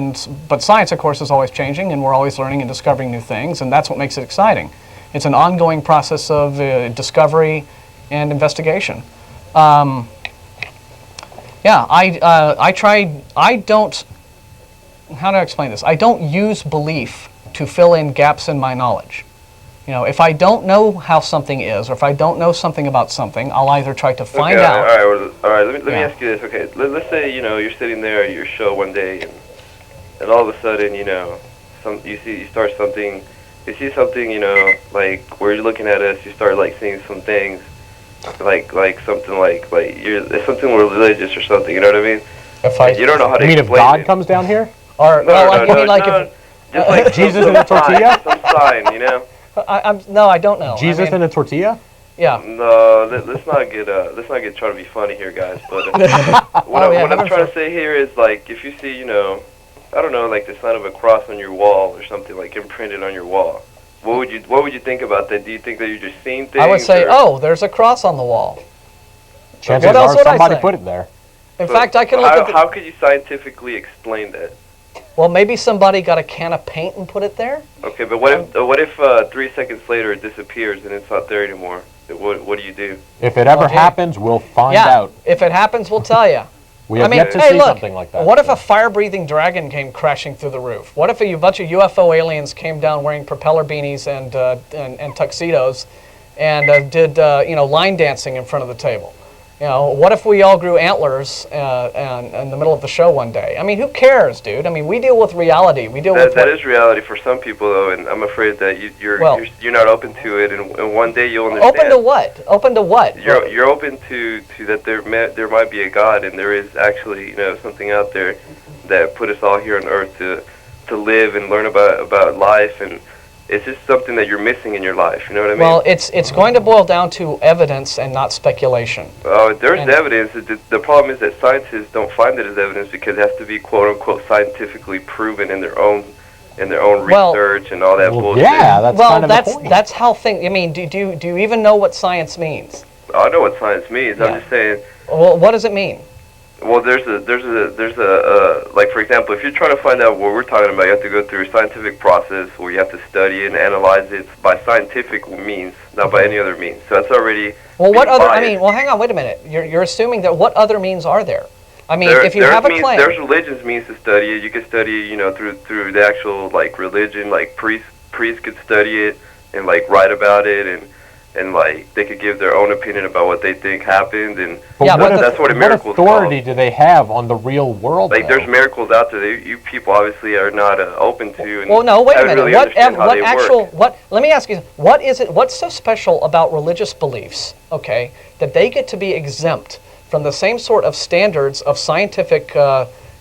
But science, of course, is always changing, and we're always learning and discovering new things, and that's what makes it exciting. It's an ongoing process of discovery and investigation. How do I explain this? I don't use belief to fill in gaps in my knowledge. If I don't know how something is, or if I don't know something about something, I'll either try to find out. All right. Let me ask you this. Okay, let's say you're sitting there at your show one day, and all of a sudden you see something, like where you're looking at us, you start like seeing some things, like something like it's something religious or something. You know what I mean? You don't know how to. You mean if explain God it. comes down here? Or Just like Jesus in a tortilla? Some sign, No, I don't know. Jesus in a tortilla? Yeah. No, let's not get trying to be funny here, guys. But what I'm trying to say here is like if you see, I don't know, like the sign of a cross on your wall or something like imprinted on your wall. What would you think about that? Do you think that you're just seeing things? I would say, there's a cross on the wall. Chances What else are would I somebody say? put it there. In fact, I can look at how could you scientifically explain that? Well, maybe somebody got a can of paint and put it there. Okay, but what if 3 seconds later it disappears and it's not there anymore? What do you do? If it ever happens, we'll find out. If it happens, we'll tell you. We have yet to see something like that. What if a fire-breathing dragon came crashing through the roof? What if a bunch of UFO aliens came down wearing propeller beanies and tuxedos and did line dancing in front of the table? What if we all grew antlers in the middle of the show one day? I mean, who cares, dude? I mean, we deal with reality. We deal with that is reality for some people, though, and I'm afraid that you're not open to it, and one day you'll understand. Open to what? Open to what? You're open to that there might be a God, and there is actually something out there that put us all here on Earth to live and learn about life, and it's just something that you're missing in your life. You know what I mean? Well, it's going to boil down to evidence and not speculation. There's evidence. The problem is that scientists don't find it as evidence because it has to be quote unquote scientifically proven in their own research and all that bullshit. Yeah, that's kind of the point. That's how things. I mean, do you even know what science means? I know what science means. Yeah. I'm just saying. Well, what does it mean? Well, there's a like, for example, if you're trying to find out what we're talking about, you have to go through a scientific process where you have to study and analyze it by scientific means, not by any other means. So that's already. Well, what other? biased. I mean, well, hang on, wait a minute. You're assuming that what other means are there? I mean, if you have a claim, there's religious means to study it. You can study, through the actual like religion, like priests could study it and like write about it and like they could give their own opinion about what they think happened, and that's what a miracle is called. What authority do they have on the real world? Like there's miracles out there that you people obviously are not open to. And well, no, wait a minute. Really Let me ask you, what is it? What's so special about religious beliefs? Okay, that they get to be exempt from the same sort of standards of scientific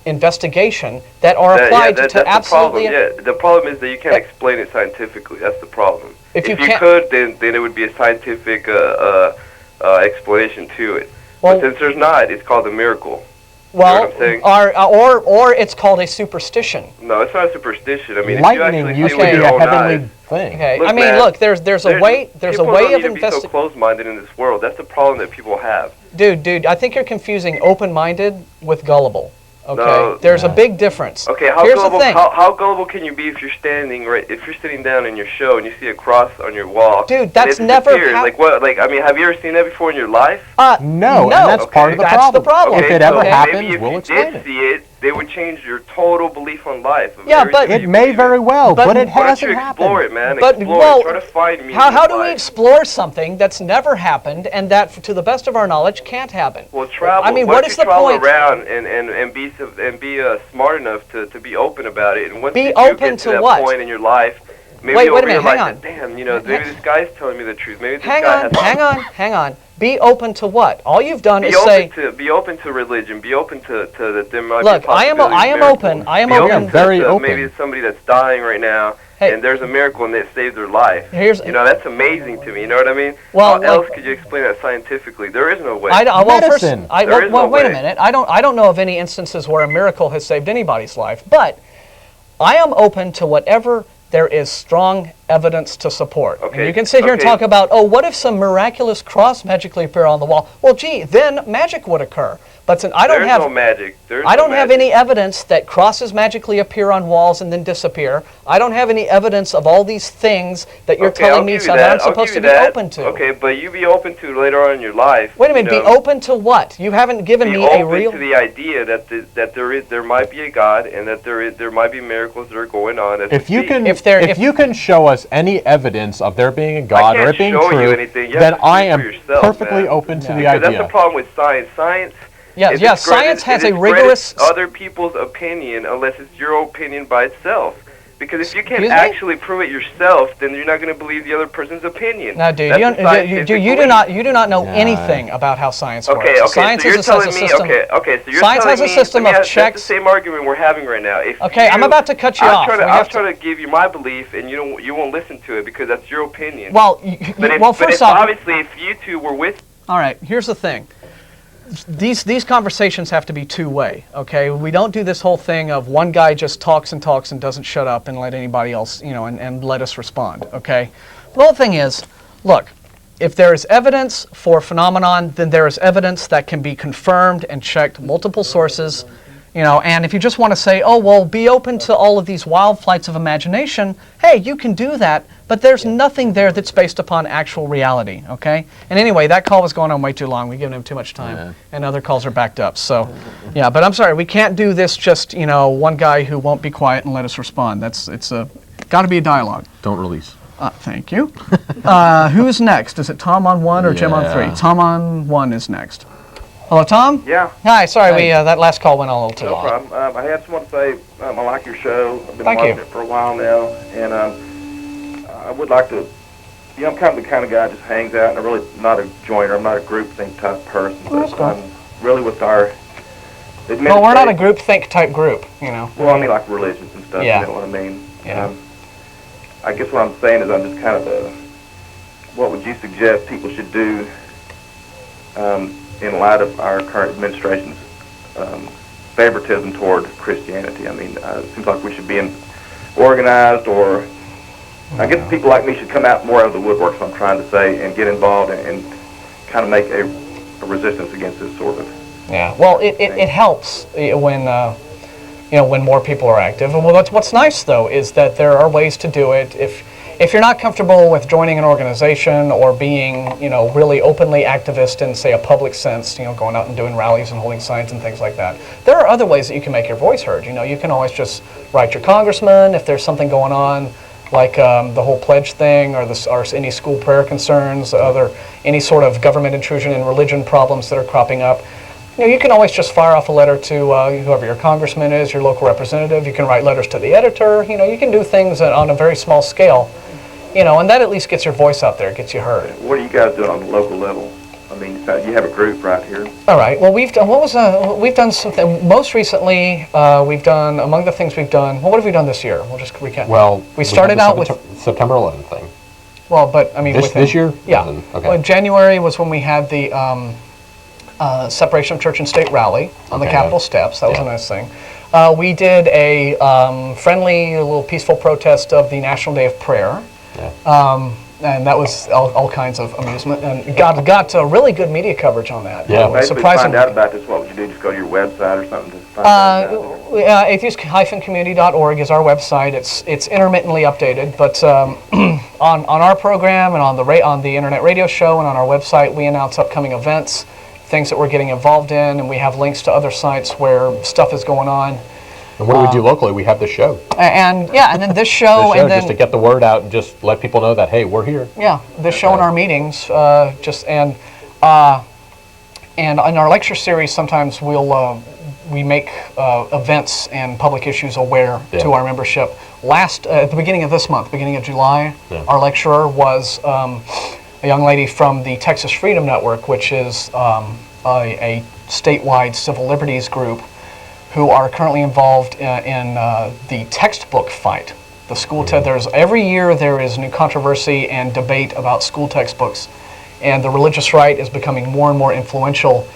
investigation that are applied to absolutely. The problem is that you can't explain it scientifically. That's the problem. If you could, then it would be a scientific explanation to it. Well, but since there's not, it's called a miracle. Well, what I'm saying? Or it's called a superstition. No, it's not a superstition. I mean, lightning if you used actually to see be with a your own heavenly eyes, thing. Okay, look, I mean, man, look, there's a way of people don't need to be so investigating. close-minded in this world. That's the problem that people have. Dude, I think you're confusing open-minded with gullible. Okay, No. there's a big difference. Okay, how Here's gullible? the thing. How gullible can you be if you're sitting down in your show and you see a cross on your wall? Dude, that's and it never disappears? Like what? Like, I mean, have you ever seen that before in your life? No, and that's Okay. part of the That's problem. the problem. If it ever so happens, maybe if we'll you explain did it. see it, they would change your total belief on life. of Yeah, everything but- that It you may believe in. very well, But but it Why don't you hasn't explore happened. it, man? But, Explore well, it. Try to find meaning How in do we life. explore something that's never happened and that, to the best of our knowledge, can't happen? Well, travel. I mean, Why what don't is you the travel point? around and be smart enough to be open about it? And once Be you open get to to that what? point in your life, maybe Wait you'll a minute, hang realize on. that, damn, maybe this guy's telling me the truth. Maybe this Hang guy on, has hang on. Be open to what? All you've done is say, be open to religion. Be open to that there might Look, be a possibility I am of miracles. open. I am Be open. to, Very to open. Maybe it's somebody that's dying right now, Hey. and there's a miracle and it saved their life. Here's- That's amazing to me. You know what I mean? Well, How else could you explain that scientifically? There is no way. Medicine. There is no wait a way. minute. I don't know of any instances where a miracle has saved anybody's life, but I am open to whatever there is strong evidence to support. And Okay, you can sit here and okay. talk about, oh, what if some miraculous cross magically appear on the wall? Well, gee, then magic would occur. But since I don't There's have no magic. I don't have any evidence that crosses magically appear on walls and then disappear. I don't have any evidence of all these things that you're telling me that I'm supposed to be open to. Okay, but you be open to later on in your life. Wait a minute, be open to what? You haven't given Be me a open real... to the idea that there might be a God and that there might be miracles that are going on. As If we you speak. can, If you can show us any evidence of there being a God or can't it being show you true, anything. You have then to I see am for yourself, perfectly man. open to the Because that's the idea. problem with science. Science. Yeah, it yeah, discredits- science has it a rigorous... discredits other people's opinion unless it's your opinion by itself. Because if you can't Excuse me? actually prove it yourself, then you're not going to believe the other person's opinion. Now, dude, That's you, the scientific do belief. not know Yeah. anything about how science works. Okay, Science so you're has telling a me, system. okay, so you're Science telling has a me, system let me of ask- checks. That's the same argument we're having right now. If Okay, I'm about to cut you off. We I'm have to- trying to give you my belief, and you won't listen to it because that's your opinion. Well, but first if off, obviously, if you two were with all right, here's the thing. These conversations have to be two-way, okay? We don't do this whole thing of one guy just talks and doesn't shut up and let anybody else, and let us respond, okay? The whole thing is, look, if there is evidence for a phenomenon, then there is evidence that can be confirmed and checked, multiple sources, and if you just want to say, oh, well, be open to all of these wild flights of imagination, hey, you can do that, but there's nothing there that's based upon actual reality, okay? And anyway, that call was going on way too long. We've given him too much time, and other calls are backed up. So, yeah, but I'm sorry, we can't do this just, one guy who won't be quiet and let us respond. It's got to be a dialogue. Don't release. Thank you. Who is next? Is it Tom on 1 or Jim on 3? Yeah. Tom on 1 is next. Hello, Tom? Yeah, Hi, sorry, Hey. that last call went on a little too no long. problem. I had someone say I like your show. I've been Thank watching you. it for a while now, and I would like to. I'm kind of the kind of guy that just hangs out, and I'm really not a joiner. I'm not a groupthink type person, that's but cool. I'm really with our. Well, we're not a groupthink type group, Well, I mean, like religions and stuff. Yeah. You know what I mean? Yeah. I guess what I'm saying is I'm just kind of what would you suggest people should do in light of our current administration's favoritism toward Christianity? I mean, it seems like we should be organized, or I guess people like me should come out more out of the woodwork, so I'm trying to say, and get involved and kind of make a resistance against this sort of. Yeah, well, it helps when when more people are active. And what's nice though is that there are ways to do it. If you're not comfortable with joining an organization or being really openly activist in, say, a public sense, going out and doing rallies and holding signs and things like that, there are other ways that you can make your voice heard. You can always just write your congressman if there's something going on, like the whole pledge thing, or any school prayer concerns, any sort of government intrusion in religion problems that are cropping up. You can always just fire off a letter to whoever your congressman is, your local representative. You can write letters to the editor. You can do things on a very small scale, and that at least gets your voice out there, gets you heard. What are you guys doing on the local level? I mean, you have a group right here. All right. Well, we've done something. Most recently, we've done, among the things we've done. Well, what have we done this year? We'll just recap. Well, we started out with. September 11th thing. Well, but I mean, This year? Yeah. Okay. Well, January was when we had the separation of church and state rally on the Okay. Capitol steps. That was a nice thing. We did a friendly, little peaceful protest of the National Day of Prayer. Yeah. And that was all kinds of amusement, and got really good media coverage on that. Yeah. Basically, to find out about this, what would you do? Just go to your website or something to find out about it? Atheist-community.org is our website. It's intermittently updated, but on our program and on the internet radio show and on our website, we announce upcoming events, things that we're getting involved in, and we have links to other sites where stuff is going on. And what do we do locally? We have the show. And then this show, and then just to get the word out and just let people know that, hey, we're here. yeah, this show and our meetings, and in our lecture series, sometimes we make events and public issues aware to our membership. At the beginning of this month, beginning of July, our lecturer was a young lady from the Texas Freedom Network, which is a statewide civil liberties group, who are currently involved in the textbook fight. The school every year there is new controversy and debate about school textbooks, and the religious right is becoming more and more influential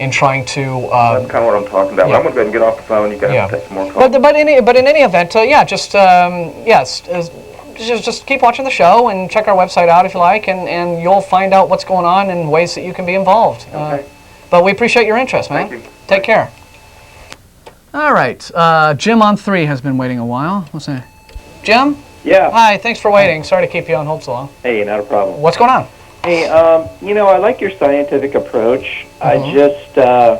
in trying to. That's kind of what I'm talking about. yeah. I'm going to go ahead and get off the phone. You guys take some more calls. But in any event, just keep watching the show and check our website out if you like, and you'll find out what's going on and ways that you can be involved. Okay. But we appreciate your interest, man. Thank you. Take care. All right. Jim on 3 has been waiting a while. What's that? Jim? Yeah. Hi, thanks for waiting. Sorry to keep you on hold so long. Hey, not a problem. What's going on? Hey, I like your scientific approach. I just, I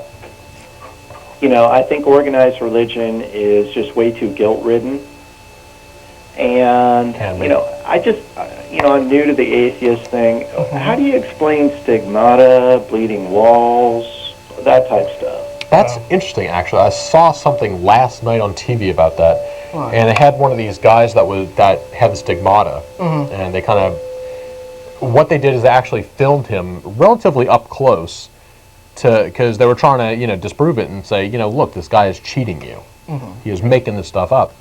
think organized religion is just way too guilt-ridden. And, I'm new to the atheist thing. How do you explain stigmata, bleeding walls, that type stuff? That's interesting, actually. I saw something last night on TV about that, and they had one of these guys that had the stigmata, and they kind of, what they did is they actually filmed him relatively up close, because they were trying to, disprove it and say, look, this guy is cheating you. He is making this stuff up.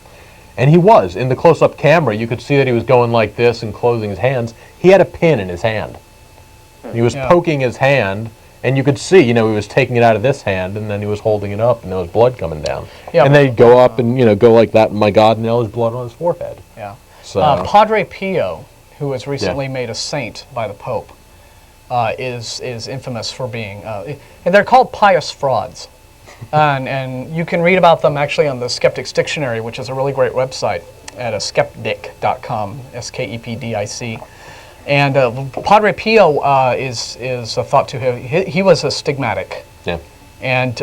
And he was. In the close-up camera, you could see that he was going like this and closing his hands. He had a pin in his hand. He was poking his hand, and you could see, he was taking it out of this hand, and then he was holding it up, and there was blood coming down. Yeah. And they'd go up and, go like that, my God, and there was blood on his forehead. Yeah. So, Padre Pio, who was recently made a saint by the Pope, is infamous for being, and they're called pious frauds. And you can read about them actually on the Skeptics Dictionary, which is a really great website at skepdic.com, skepdic. And Padre Pio is thought to have, he was a stigmatic. yeah. And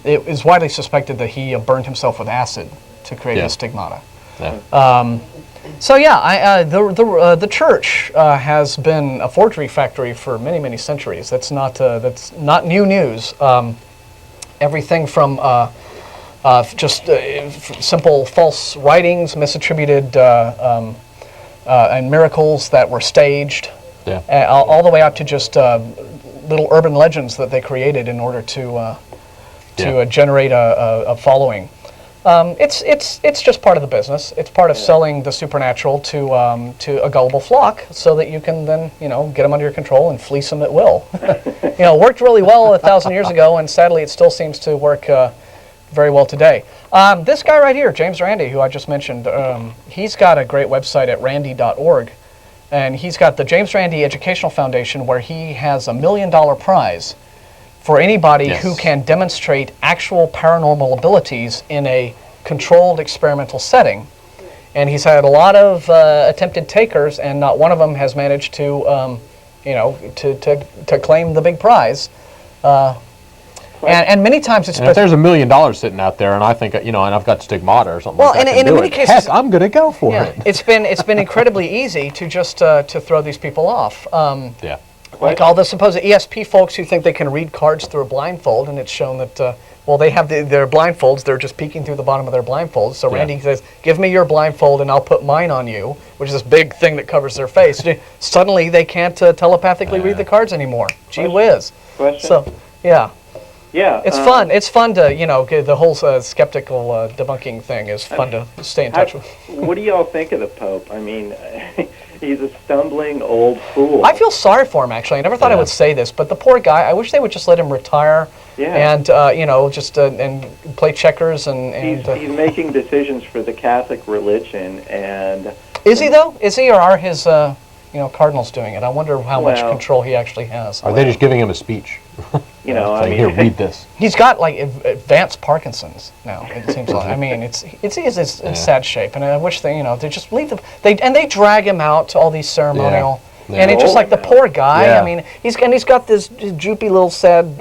it is widely suspected that he burned himself with acid to create his stigmata. Yeah. The church has been a forgery factory for many, many centuries. That's not new news. Everything from just simple false writings, misattributed and miracles that were staged, all the way out to just little urban legends that they created in order to generate a following. It's just part of the business. It's part of selling the supernatural to a gullible flock, so that you can then get them under your control and fleece them at will. It worked really well 1,000 years ago, and sadly it still seems to work very well today. This guy right here, James Randi, who I just mentioned, he's got a great website at randy.org, and he's got the James Randi Educational Foundation, where he has $1 million prize for anybody who can demonstrate actual paranormal abilities in a controlled experimental setting. And he's had a lot of attempted takers, and not one of them has managed to, to claim the big prize. And many times it's... And if there's $1 million sitting out there, and I think, and I've got stigmata or something like that, in many cases, heck, I'm going to go for it. It's been incredibly easy to just to throw these people off. Like all the supposed ESP folks who think they can read cards through a blindfold, and it's shown that, they have their blindfolds, they're just peeking through the bottom of their blindfolds. So Randy says, give me your blindfold and I'll put mine on you, which is this big thing that covers their face. Suddenly they can't telepathically read the cards anymore. Gee whiz. Question? So, yeah. Yeah. It's fun. It's fun to, the whole skeptical debunking thing is fun to stay in touch with. What do y'all think of the Pope? I mean, he's a stumbling old fool. I feel sorry for him, actually. I never thought I would say this, but the poor guy, I wish they would just let him retire and, just and play checkers and he's making decisions for the Catholic religion, and... Is he, though? Is he, or are his, cardinals doing it? I wonder how much control he actually has. Are they just giving him a speech? I mean... Here, read this. He's got, like, advanced Parkinson's now, it seems like. I mean, it's in sad shape, and I wish they just leave them. They drag him out to all these ceremonial... Yeah. And it's just like the poor guy. Yeah. I mean, he's got this droopy little sad,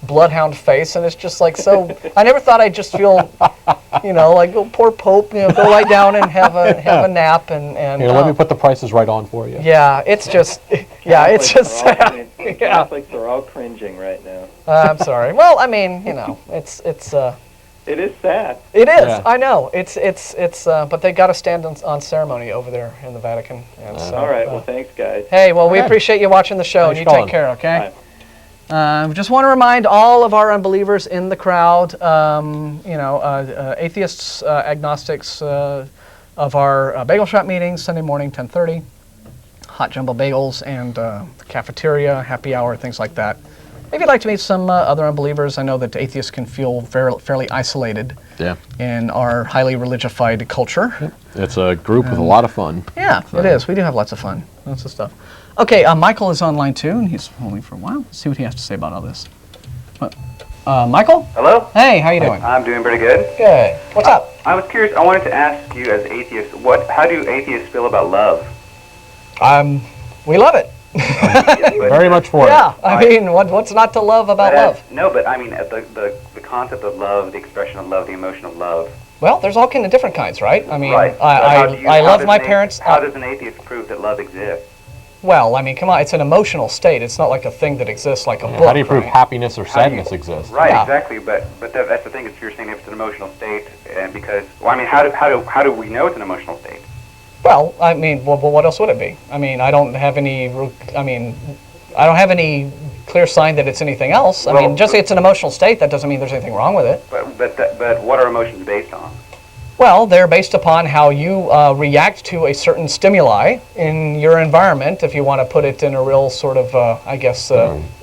bloodhound face, and it's just like so. I never thought I'd just feel, like oh, poor Pope. Go lie down and have a nap and. Here, let me put the prices right on for you. Yeah, it's just it's just sad. Catholics are all cringing right now. I'm sorry. Well, I mean, it's. It is sad. It is. Yeah. I know. It's. But they got to stand on ceremony over there in the Vatican. And so, all right. Well, thanks, guys. Hey, well, we appreciate you watching the show, and you take care. Okay. Just want to remind all of our unbelievers in the crowd, atheists, agnostics, of our bagel shop meetings Sunday morning, 10:30, hot jumbo bagels and the cafeteria, happy hour, things like that. Maybe you'd like to meet some other unbelievers. I know that atheists can feel fairly isolated in our highly religified culture. Yep. It's a group with a lot of fun. Yeah, it is. We do have lots of fun. Lots of stuff. Okay, Michael is online too, and he's holding for a while. Let's see what he has to say about all this. Michael? Hello? Hey, how you doing? I'm doing pretty good. Good. What's up? I was curious, I wanted to ask you as atheists, how do atheists feel about love? We love it. Very much for it. Yeah, I mean, what's not to love about love? No, but I mean, the concept of love, the expression of love, the emotion of love. Well, there's all kinds of different kinds, right? I mean, right. I love my parents. How does an atheist prove that love exists? Well, I mean, come on, it's an emotional state. It's not like a thing that exists like a book. How do you prove happiness or sadness exists? Right, exactly. But that's the thing. Is you're saying if it's an emotional state, and because how do we know it's an emotional state? Well, I mean, what else would it be? I mean, I don't have any clear sign that it's anything else. I mean, just it's an emotional state. That doesn't mean there's anything wrong with it. But what are emotions based on? Well, they're based upon how you react to a certain stimuli in your environment, if you want to put it in a real sort of,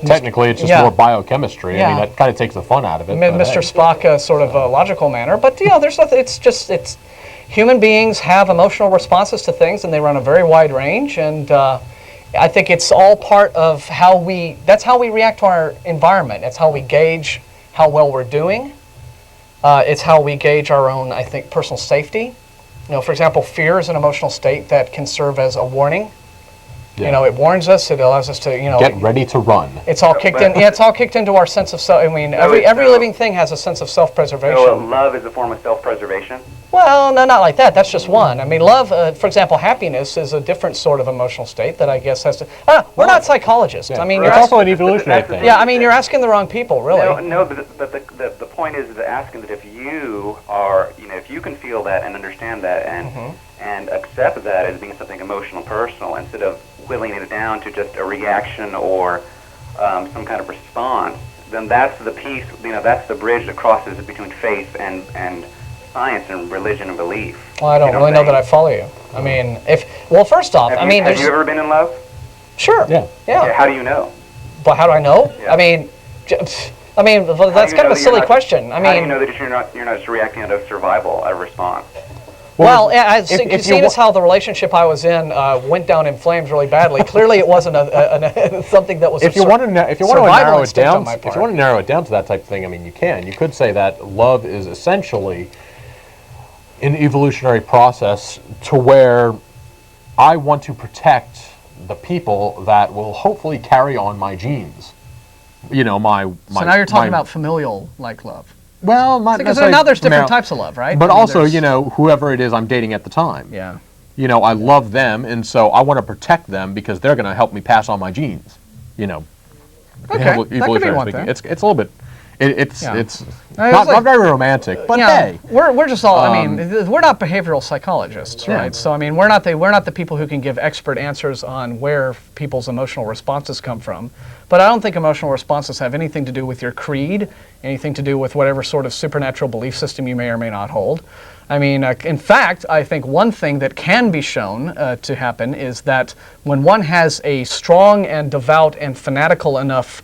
technically, it's just more biochemistry. I mean, that kind of takes the fun out of it. Mr. Spock, sort of logical manner. But, there's nothing, it's human beings have emotional responses to things, and they run a very wide range. And I think it's all part of that's how we react to our environment. It's how we gauge how well we're doing. It's how we gauge our own, I think, personal safety. For example, fear is an emotional state that can serve as a warning. Yeah. It warns us. It allows us to, get ready to run. It's all kicked in. Yeah, it's all kicked into our sense of self. I mean, every living thing has a sense of self-preservation. So love is a form of self-preservation? Well, no, not like that. That's just one. I mean, love, for example, happiness is a different sort of emotional state that I guess has to. We're not psychologists. Yeah. I mean, it's also an evolutionary thing. Yeah, I mean, you're asking the wrong people, really. No, but the point is asking that if you are, if you can feel that and understand that and accept that as being something emotional and personal instead of whittling it down to just a reaction or some kind of response, then that's the piece, that's the bridge that crosses between faith and science and religion and belief. Well, I don't really know that I follow you. I mean, first off, have you ever been in love? Sure. Yeah. How do you know? Well, how do I know? Yeah. I mean, that's kind of a silly question. I mean, how do you know that you're not just reacting out of survival, a response? Well, seeing as how the relationship I was in went down in flames really badly, clearly it wasn't something that was. If you want to narrow it down to that type of thing, I mean, you can. You could say that love is essentially an evolutionary process to where I want to protect the people that will hopefully carry on my genes. So now you're talking about familial love. Well, not necessarily. Now there's different types of love, right? But also, whoever it is I'm dating at the time. Yeah. I love them, and so I want to protect them because they're going to help me pass on my genes. Okay, that could be one thing. It's a little bit. It's Yeah. it's I was not like- very romantic, but Yeah, hey. we're just all. I mean, we're not behavioral psychologists, Yeah. right? So I mean, we're not the people who can give expert answers on where people's emotional responses come from. But I don't think emotional responses have anything to do with your creed, anything to do with whatever sort of supernatural belief system you may or may not hold. I mean, in fact, I think one thing that can be shown to happen is that when one has a strong and devout and fanatical enough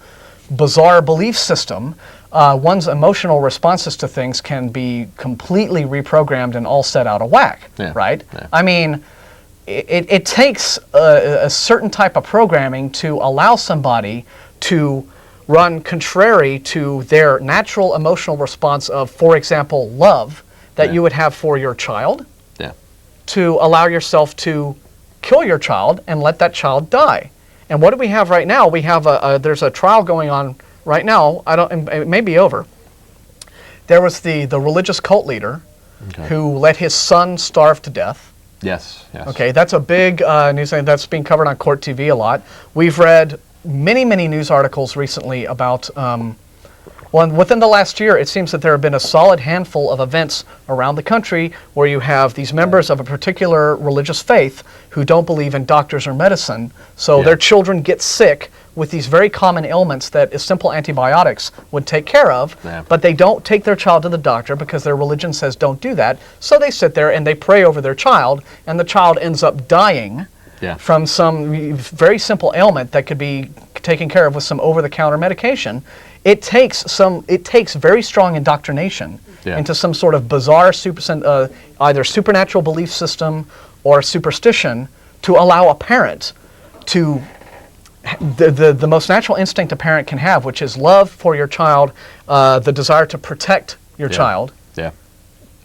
bizarre belief system, one's emotional responses to things can be completely reprogrammed and all set out of whack, right? Yeah. I mean, it takes a certain type of programming to allow somebody to run contrary to their natural emotional response of, for example, love that you would have for your child, to allow yourself to kill your child and let that child die. And what do we have right now? We have there's a trial going on right now. It may be over. There was the religious cult leader who let his son starve to death. Yes. Okay, that's a big news thing that's being covered on Court TV a lot. We've read many news articles recently about, within the last year, it seems that there have been a solid handful of events around the country where you have these members of a particular religious faith who don't believe in doctors or medicine, so their children get sick with these very common ailments that simple antibiotics would take care of, but they don't take their child to the doctor because their religion says don't do that, so they sit there and they pray over their child, and the child ends up dying from some very simple ailment that could be taken care of with some over-the-counter medication. It takes very strong indoctrination into some sort of bizarre either supernatural belief system or superstition to allow a parent to the most natural instinct a parent can have, which is love for your child, the desire to protect your child.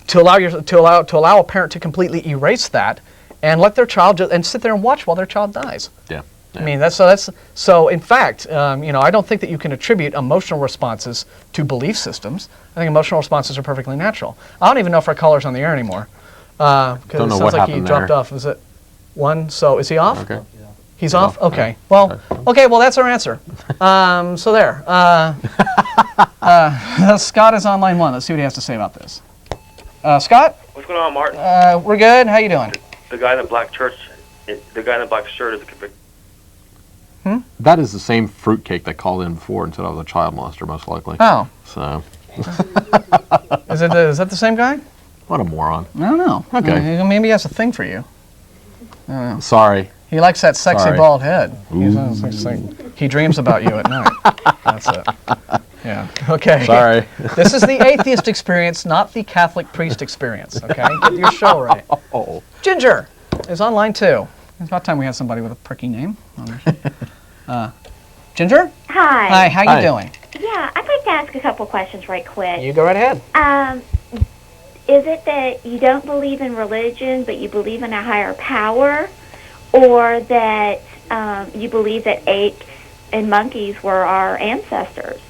To allow a parent to completely erase that and let their child and sit there and watch while their child dies. I mean, so. In fact, I don't think that you can attribute emotional responses to belief systems. I think emotional responses are perfectly natural. I don't even know if our caller's on the air anymore because it sounds like he dropped off. Is it one? So is he off? Okay. He's off. Okay. Well. Okay. Well, that's our answer. So there. Scott is on line one. Let's see what he has to say about this. Scott. What's going on, Martin? We're good. How you doing? The guy in the black shirt is a convicted. That is the same fruitcake that called in before and said I was a child molester, most likely. Oh. So. Is that the same guy? What a moron. I don't know. Okay. Maybe he has a thing for you. I don't know. Sorry. He likes that sexy bald head. He dreams about you at night. That's it. Yeah. Okay. Sorry. This is the atheist experience, not the Catholic priest experience. Okay. Get your show right. Oh. Ginger is on line two. It's about time we had somebody with a pricky name. Ginger? Hi. Hi, how you doing? Yeah, I'd like to ask a couple questions right quick. You go right ahead. Is it that you don't believe in religion, but you believe in a higher power? Or that you believe that apes and monkeys were our ancestors?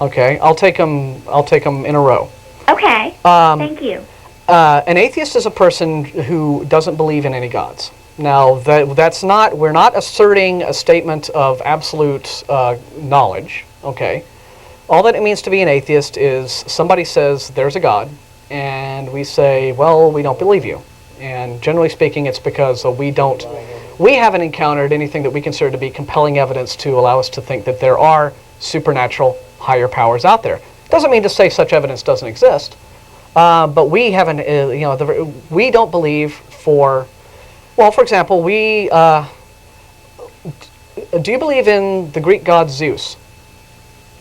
Okay, I'll take them in a row. Okay, thank you. An atheist is a person who doesn't believe in any gods. Now, we're not asserting a statement of absolute knowledge, okay? All that it means to be an atheist is somebody says there's a God, and we say, well, we don't believe you. And generally speaking, it's because we haven't encountered anything that we consider to be compelling evidence to allow us to think that there are supernatural higher powers out there. Doesn't mean to say such evidence doesn't exist, but we haven't, we don't believe for example, do you believe in the Greek god Zeus?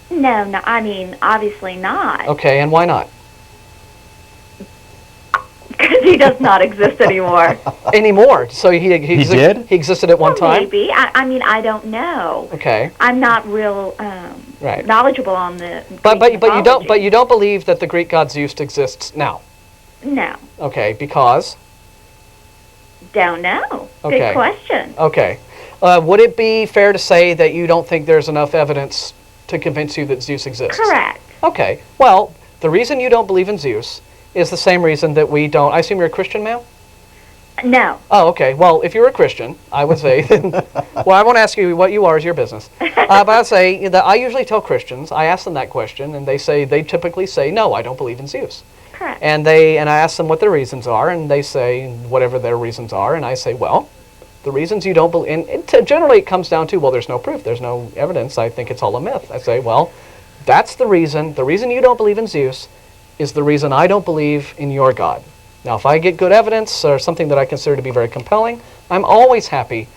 No, I mean, obviously not. Okay, and why not? Because he does not exist anymore. Anymore? So he did? He existed at one time? Maybe. I mean, I don't know. Okay. I'm not real knowledgeable on the Greek but you don't believe that the Greek god Zeus exists now? No. Okay, because? Don't know. Okay. Good question. Okay. Would it be fair to say that you don't think there's enough evidence to convince you that Zeus exists? Correct. Okay. Well, the reason you don't believe in Zeus is the same reason that we don't. I assume you're a Christian, ma'am? No. Oh, okay. Well, if you're a Christian, I would say, well, I won't ask you what you are, is your business. But I'd say that I usually tell Christians, I ask them that question, and they typically say, no, I don't believe in Zeus. Correct. And I ask them what their reasons are, and they say whatever their reasons are, and I say, well, the reasons you don't believe, and generally it comes down to, well, there's no proof, there's no evidence, I think it's all a myth. I say, well, that's the reason you don't believe in Zeus is the reason I don't believe in your God. Now, if I get good evidence or something that I consider to be very compelling, I'm always happy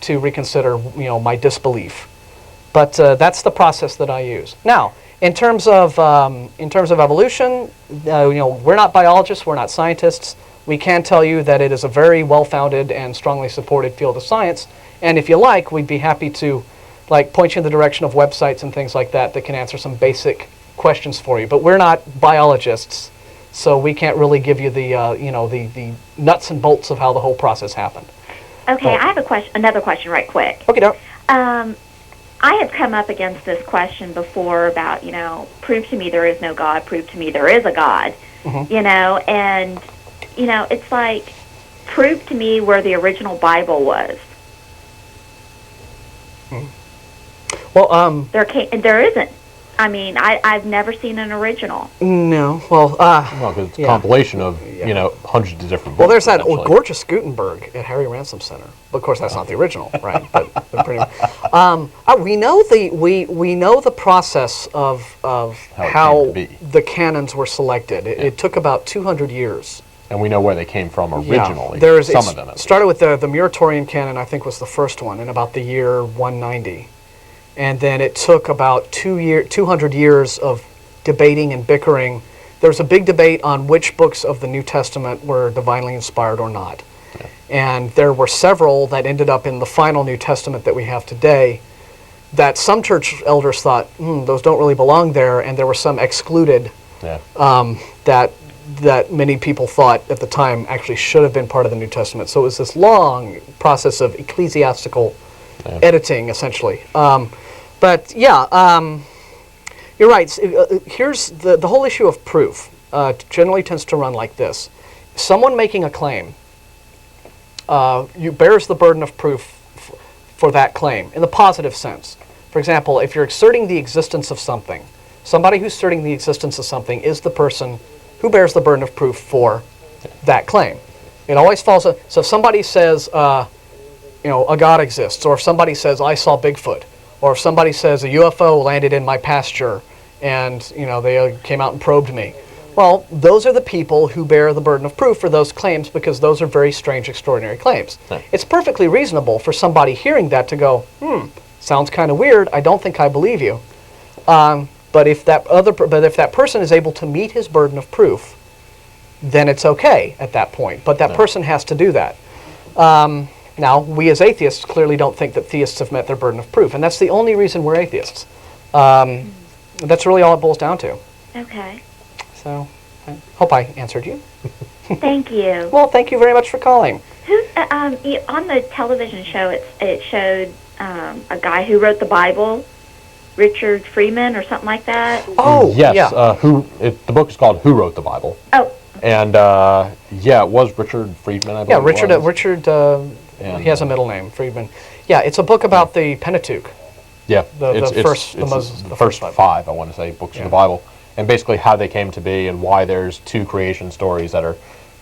to reconsider, my disbelief. But that's the process that I use. Now, in terms of evolution, we're not biologists, we're not scientists. We can tell you that it is a very well-founded and strongly supported field of science. And if you like, we'd be happy to, point you in the direction of websites and things like that that can answer some basic questions for you. But we're not biologists. So we can't really give you the the nuts and bolts of how the whole process happened. Okay, I have another question right quick. Okay, no. I have come up against this question before about, prove to me there is no God, prove to me there is a God, and, it's like, prove to me where the original Bible was. Well, there isn't. I mean, I've never seen an original. No. Well, because it's a compilation of, hundreds of different books. Well, there's that gorgeous Gutenberg at Harry Ransom Center. But of course, that's not the original, right? But pretty much. We know the process of how the canons were selected. It took about 200 years. And we know where they came from originally. Some of them. It started with the Muratorian canon, I think, was the first one, in about the year 190. And then it took about 200 years of debating and bickering. There was a big debate on which books of the New Testament were divinely inspired or not. Yeah. And there were several that ended up in the final New Testament that we have today that some church elders thought, those don't really belong there, and there were some excluded that many people thought at the time actually should have been part of the New Testament. So it was this long process of ecclesiastical editing, essentially. But yeah, you're right. Here's the whole issue of proof. Generally tends to run like this: someone making a claim, you bears the burden of proof for that claim in the positive sense. For example, if you're asserting the existence of something, somebody who's asserting the existence of something is the person who bears the burden of proof for that claim. It always falls. So if somebody says, a God exists, or if somebody says I saw Bigfoot, or if somebody says a UFO landed in my pasture and they came out and probed me, well, those are the people who bear the burden of proof for those claims, because those are very strange, extraordinary claims. Yeah. It's perfectly reasonable for somebody hearing that to go, sounds kind of weird, I don't think I believe you. But if that person is able to meet his burden of proof, then it's okay at that point. But that person has to do that. Now, we as atheists clearly don't think that theists have met their burden of proof, and that's the only reason we're atheists. That's really all it boils down to. Okay. So, I hope I answered you. Thank you. Well, thank you very much for calling. On the television show, it showed a guy who wrote the Bible, Richard Freeman or something like that. Oh, yes. Yeah. The book is called Who Wrote the Bible? Oh. And it was Richard Friedman, I believe. Yeah, Richard. He has a middle name, Friedman. Yeah, it's a book about the Pentateuch. Yeah, the first five, I want to say, books of the Bible, and basically how they came to be and why there's two creation stories that are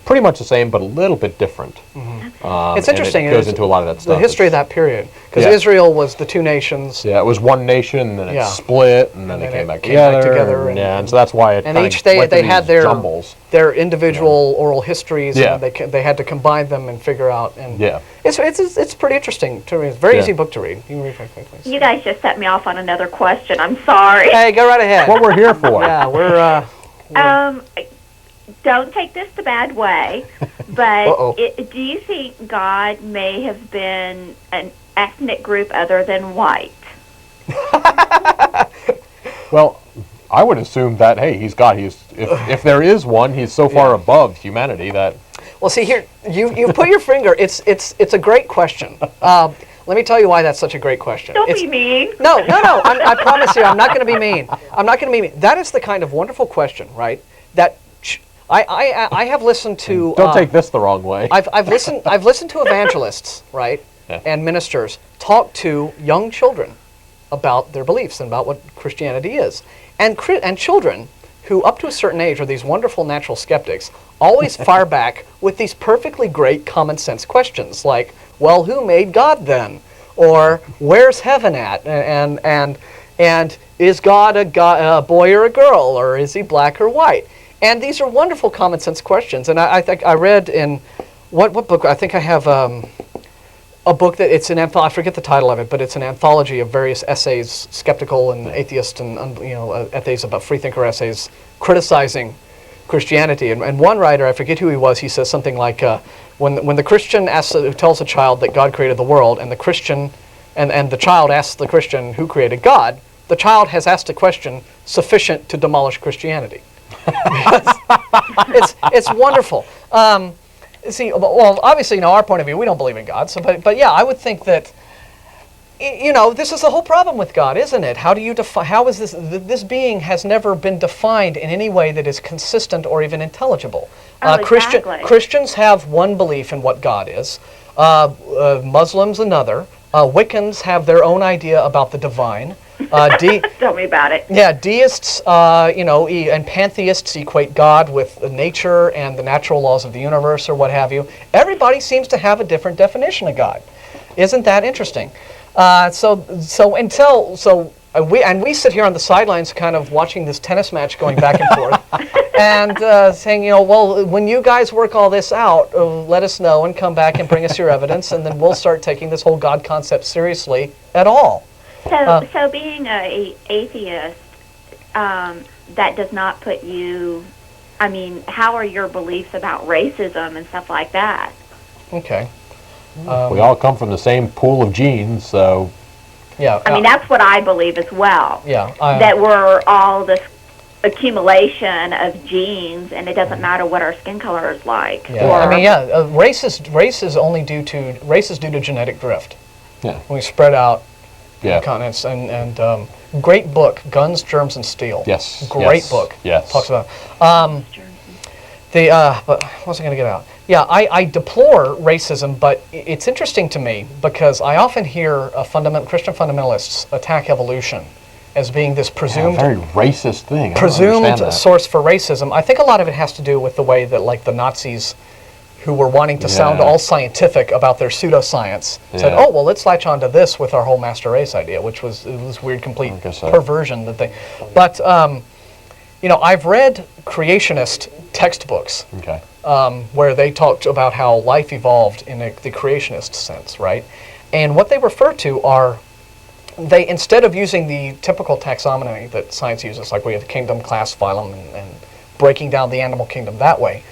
pretty much the same but a little bit different. Mm-hmm. It's interesting. It goes into a lot of that stuff. The history of that period, because Israel was the two nations. Yeah, it was one nation, and then it split, and then they came back together. And so that's why it and each they had their individual oral histories, and they had to combine them and figure out. And it's pretty interesting to read. It's a very easy book to read. You can read very quickly. You guys just set me off on another question. I'm sorry. Hey, go right ahead. What we're here for. Yeah, we're. Don't take this the bad way, but do you think God may have been an ethnic group other than white? Well, I would assume that, hey, he's God. If there is one, he's so far above humanity that... Well, see, here, you put your finger, it's a great question. Let me tell you why that's such a great question. Don't be mean. No, I promise you, I'm not going to be mean. I'm not going to be mean. That is the kind of wonderful question, right, that I have listened to. Don't take this the wrong way. I've listened to evangelists, right, and ministers talk to young children about their beliefs and about what Christianity is, and children who, up to a certain age, are these wonderful natural skeptics, always fire back with these perfectly great common sense questions like, "Well, who made God then?" Or "Where's heaven at?" And "Is God a boy or a girl? Or is he black or white?" And these are wonderful common sense questions. And I think I read in what book? I think I have a book that it's an I forget the title of it, but it's an anthology of various essays, skeptical and atheist and essays about freethinker essays criticizing Christianity. And one writer, I forget who he was, he says something like, when the Christian tells a child that God created the world, and the Christian and the child asks the Christian who created God, the child has asked a question sufficient to demolish Christianity. it's wonderful. See, well, obviously, our point of view, we don't believe in God. So, but yeah, I would think that, this is the whole problem with God, isn't it? How do you define? How is this being has never been defined in any way that is consistent or even intelligible? Exactly. Christians have one belief in what God is. Muslims another. Wiccans have their own idea about the divine. Tell me about it. Yeah, deists, and pantheists equate God with nature and the natural laws of the universe or what have you. Everybody seems to have a different definition of God. Isn't that interesting? We sit here on the sidelines kind of watching this tennis match going back and forth and saying, well, when you guys work all this out, let us know and come back and bring us your evidence, and then we'll start taking this whole God concept seriously at all. So being an atheist, that does not put you, how are your beliefs about racism and stuff like that? Okay. We all come from the same pool of genes, so... Yeah. That's what I believe as well. Yeah. That we're all this accumulation of genes, and it doesn't matter what our skin color is like. Yeah. Race is due to genetic drift. Yeah. We spread out yeah. continents and great book, Guns, Germs, and Steel. Yes. Great book. Yes. Talks about but what was I going to get out? Yeah, I deplore racism, but it's interesting to me because I often hear Christian fundamentalists attack evolution as being this presumed very racist thing. Presumed source for racism. I think a lot of it has to do with the way that, like, the Nazis, who were wanting to sound all scientific about their pseudoscience, said, "Oh, well, let's latch onto this with our whole master race idea," which was this weird, complete perversion that they. But I've read creationist textbooks. Okay. Where they talked about how life evolved in the creationist sense, right? And what they refer to are, instead of using the typical taxonomy that science uses, like we have kingdom, class, phylum, and breaking down the animal kingdom that way,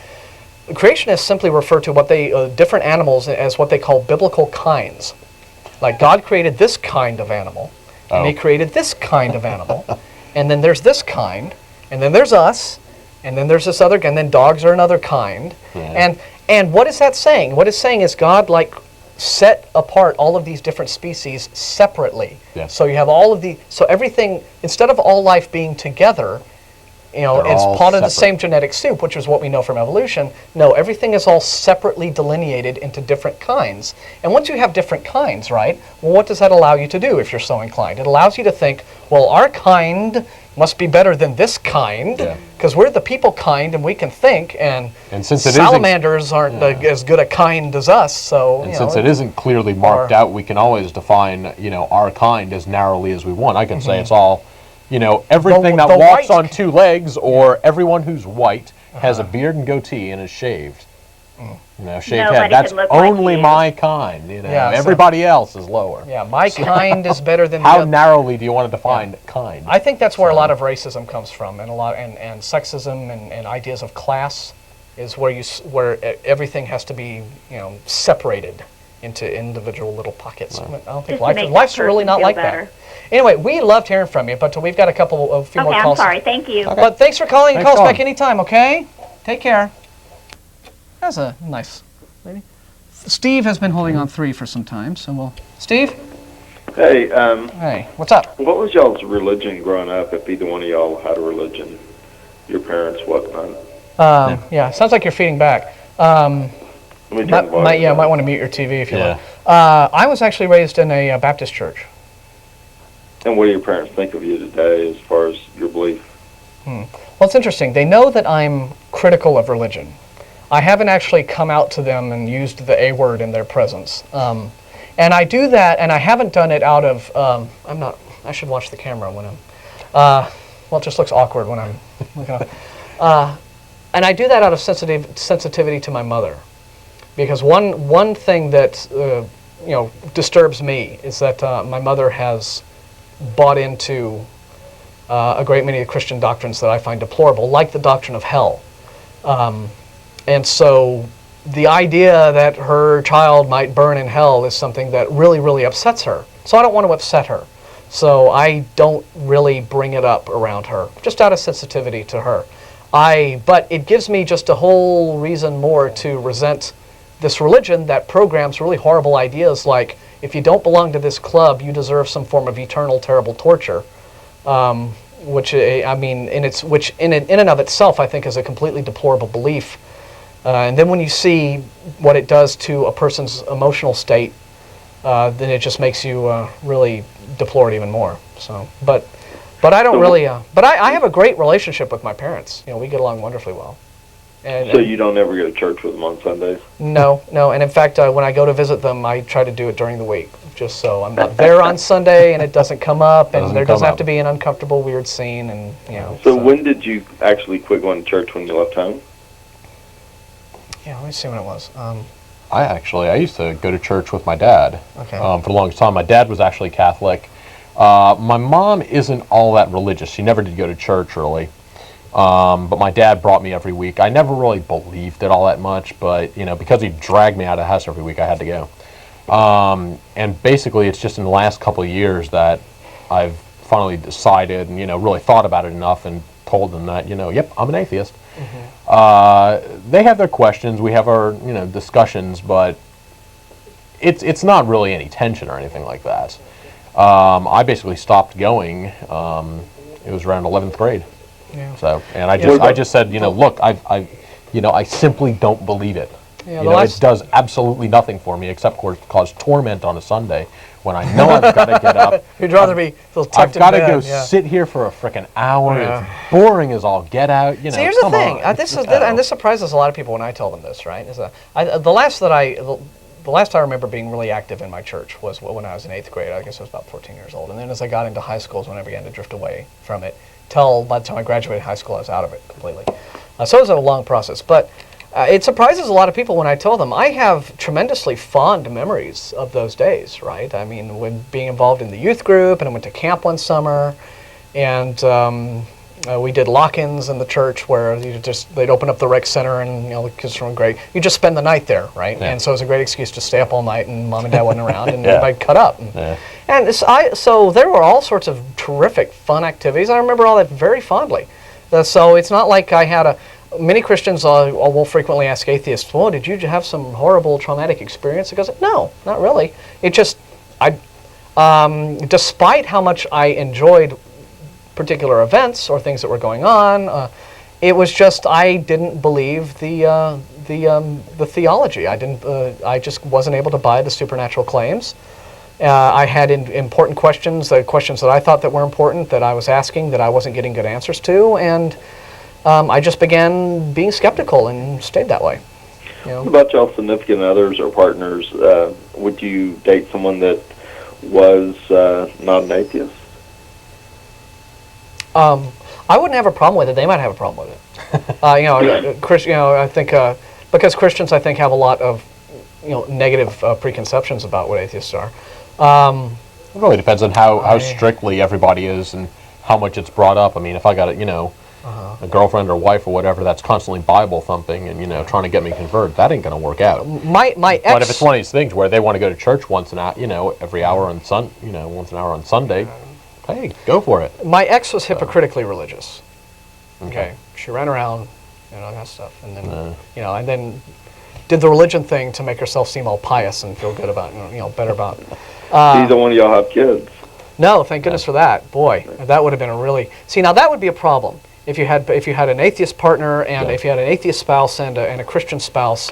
the creationists simply refer to different animals as what they call biblical kinds. Like, God created this kind of animal, and He created this kind of animal, and then there's this kind, and then there's us, and then there's this other, and then dogs are another kind. Yeah. And what is that saying? What it's saying is God, set apart all of these different species separately. Yeah. So you have everything, instead of all life being together, it's part of the same genetic soup, which is what we know from evolution. No, everything is all separately delineated into different kinds. And once you have different kinds, right, well, what does that allow you to do if you're so inclined? It allows you to think, well, our kind must be better than this kind, because we're the people kind and we can think, and since salamanders aren't as good a kind as us, so... And since it isn't clearly marked out, we can always define, our kind as narrowly as we want. I can say it's all... everything that walks on two legs, or everyone who's white, has a beard and goatee and is shaved. Shaved head. That's only my kind. Everybody else is lower. Yeah, my kind is better than. How narrowly do you want to define kind? I think that's where a lot of racism comes from, and and sexism and ideas of class is where everything has to be separated into individual little pockets. I don't think life's really not like that. Anyway, we loved hearing from you, but we've got a few more calls. I'm sorry. Thank you. Okay. But thanks for calling. Call us back anytime, okay? Take care. That's a nice lady. Steve has been holding on 3 for some time, so we'll... Steve? Hey, Hey, what's up? What was y'all's religion growing up, if either one of y'all had a religion? Your parents, whatnot? Yeah, sounds like you're feeding back. Might want to mute your TV if you like. I was actually raised in a Baptist church. And what do your parents think of you today as far as your belief? Well, it's interesting. They know that I'm critical of religion. I haven't actually come out to them and used the A word in their presence. And I do that, and I haven't done it out of, I should watch the camera when I'm, well, it just looks awkward when I'm looking up. And I do that out of sensitivity to my mother. Because one thing that, disturbs me is that my mother has bought into a great many of the Christian doctrines that I find deplorable, like the doctrine of hell. And so the idea that her child might burn in hell is something that really, really upsets her. So I don't want to upset her. So I don't really bring it up around her, just out of sensitivity to her. But it gives me just a whole reason more to resent this religion that programs really horrible ideas like, if you don't belong to this club, you deserve some form of eternal, terrible torture. Which in and of itself, I think, is a completely deplorable belief. And then when you see what it does to a person's emotional state, then it just makes you really deplore it even more. So, but I don't really. But I have a great relationship with my parents. We get along wonderfully well. So you don't ever go to church with them on Sundays? No. And in fact, when I go to visit them, I try to do it during the week, just so I'm not there on Sunday and it doesn't come up, and there doesn't have to be an uncomfortable, weird scene, and So when did you actually quit going to church when you left home? Yeah, let me see when it was. I used to go to church with my dad. Okay. For the longest time. My dad was actually Catholic. My mom isn't all that religious. She never did go to church really. But my dad brought me every week. I never really believed it all that much, but because he dragged me out of the house every week, I had to go. And basically, it's just in the last couple of years that I've finally decided and really thought about it enough and told them that yep, I'm an atheist. Mm-hmm. They have their questions. We have our discussions, but it's not really any tension or anything like that. I basically stopped going. It was around 11th grade. Yeah. So, and I just said, look, I simply don't believe it. Yeah, it does absolutely nothing for me except cause torment on a Sunday when I know I've got to get up. You'd rather be tucked I've got to in bed, go sit here for a frickin' hour. Yeah. It's boring as all get out. See, here's the thing. This surprises a lot of people when I tell them this, right? The last I remember being really active in my church was when I was in 8th grade. I guess I was about 14 years old. And then as I got into high school is when I began to drift away from it. Till by the time I graduated high school, I was out of it completely. So it was a long process. But it surprises a lot of people when I tell them I have tremendously fond memories of those days, right? I mean, when being involved in the youth group, and I went to camp one summer, and we did lock-ins in the church where they'd open up the rec center, and the kids from grade, you just spend the night there, right? Yeah. And so it was a great excuse to stay up all night, and mom and dad wasn't around, and everybody cut up. And so there were all sorts of terrific fun activities. I remember all that very fondly. So it's not like I had many Christians will frequently ask atheists, well, did you have some horrible traumatic experience? Because no, not really. It just, despite how much I enjoyed particular events or things that were going on, it was just I didn't believe the theology. I just wasn't able to buy the supernatural claims. I had important questions, questions that I thought that were important that I was asking that I wasn't getting good answers to, and I just began being skeptical and stayed that way. What about y'all significant others or partners? Would you date someone that was not an atheist? I wouldn't have a problem with it. They might have a problem with it. I think because Christians, I think, have a lot of negative preconceptions about what atheists are. It really depends on how strictly everybody is and how much it's brought up. I mean, if I got a girlfriend or wife or whatever that's constantly Bible thumping and trying to get me converted, that ain't going to work out. My ex. But if it's one of these things where they want to go to church once an hour, every hour on once an hour on Sunday, hey, go for it. My ex was hypocritically religious. Okay, she ran around, all that stuff, and then and then did the religion thing to make herself seem all pious and feel good about better about. Neither one of y'all have kids. No, thank goodness for that. Boy, that would have been a really... See, now that would be a problem. if you had an atheist partner and if you had an atheist spouse and a Christian spouse,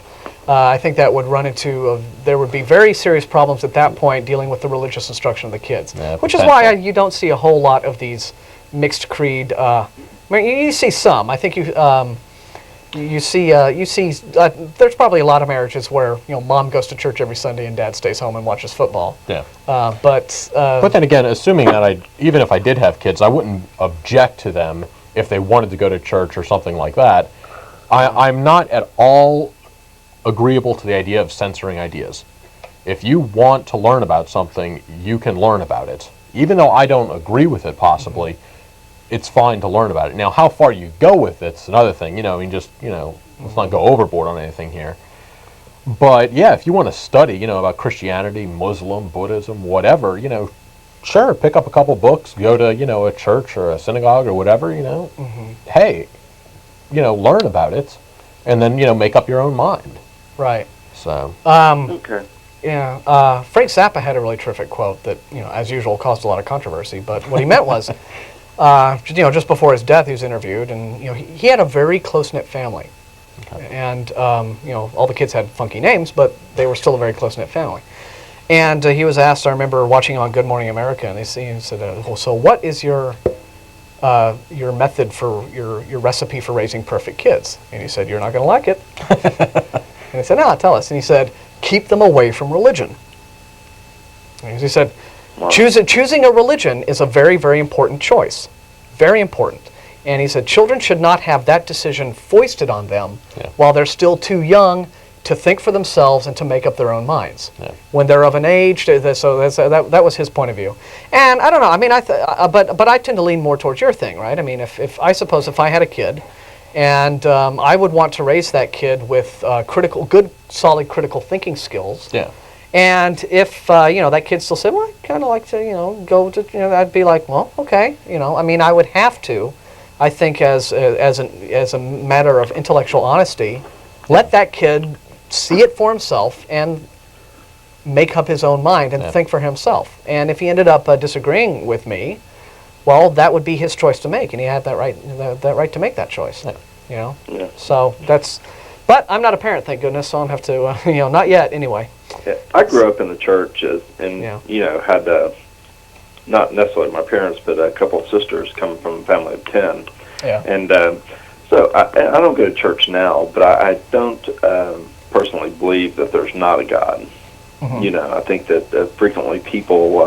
I think that would run into there would be very serious problems at that point dealing with the religious instruction of the kids, which is why you don't see a whole lot of these mixed creed. I mean, you see some. I think you see there's probably a lot of marriages where mom goes to church every Sunday and dad stays home and watches football. Yeah. But then again, assuming that even if I did have kids, I wouldn't object to them if they wanted to go to church or something like that. I'm not at all agreeable to the idea of censoring ideas. If you want to learn about something, you can learn about it. Even though I don't agree with it possibly, it's fine to learn about it. Now, how far you go with it's another thing. Let's not go overboard on anything here. But yeah, if you want to study, about Christianity, Muslim, Buddhism, whatever, sure, pick up a couple books, go to, a church or a synagogue or whatever, Hey, learn about it, and then, make up your own mind. Right. So. Okay. Yeah. Frank Zappa had a really terrific quote that, as usual, caused a lot of controversy. But what he meant was, just before his death, he was interviewed, and he had a very close-knit family, and all the kids had funky names, but they were still a very close-knit family. And he was asked, I remember watching on Good Morning America, and he said, well, so what is your method for your recipe for raising perfect kids? And he said, you're not going to like it. And he said, no, tell us. And he said, keep them away from religion. And he said, choosing a religion is a very, very important choice. Very important. And he said, children should not have that decision foisted on them while they're still too young to think for themselves and to make up their own minds. Yeah. When they're of an age, so that was his point of view. And I don't know, I mean, but I tend to lean more towards your thing, right? I mean, if I had a kid, and I would want to raise that kid with good, solid critical thinking skills. Yeah. And if that kid still said, well, I kind of like to go to I'd be like, well, okay, I mean, I would have to, I think, as a matter of intellectual honesty, let that kid see it for himself and make up his own mind and think for himself. And if he ended up disagreeing with me, well, that would be his choice to make, and he had that right to make that choice. Yeah. So that's. But I'm not a parent, thank goodness, so I don't have to. Not yet, anyway. Yeah, I grew up in the church, had not necessarily my parents, but a couple of sisters coming from a family of 10. Yeah. And so I don't go to church now, but I don't personally believe that there's not a God. Mm-hmm. I think that frequently people,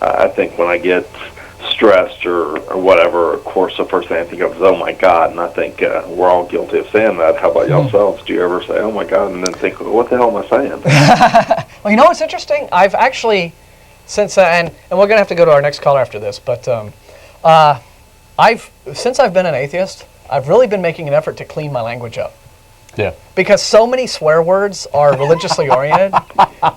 I think when I get stressed or whatever, of course, the first thing I think of is, oh my God, and I think we're all guilty of saying that. How about yourselves? Do you ever say, oh my God, and then think, what the hell am I saying? Well, what's interesting? I've actually, since, and we're going to have to go to our next caller after this, but since I've been an atheist, I've really been making an effort to clean my language up. Yeah. Because so many swear words are religiously oriented,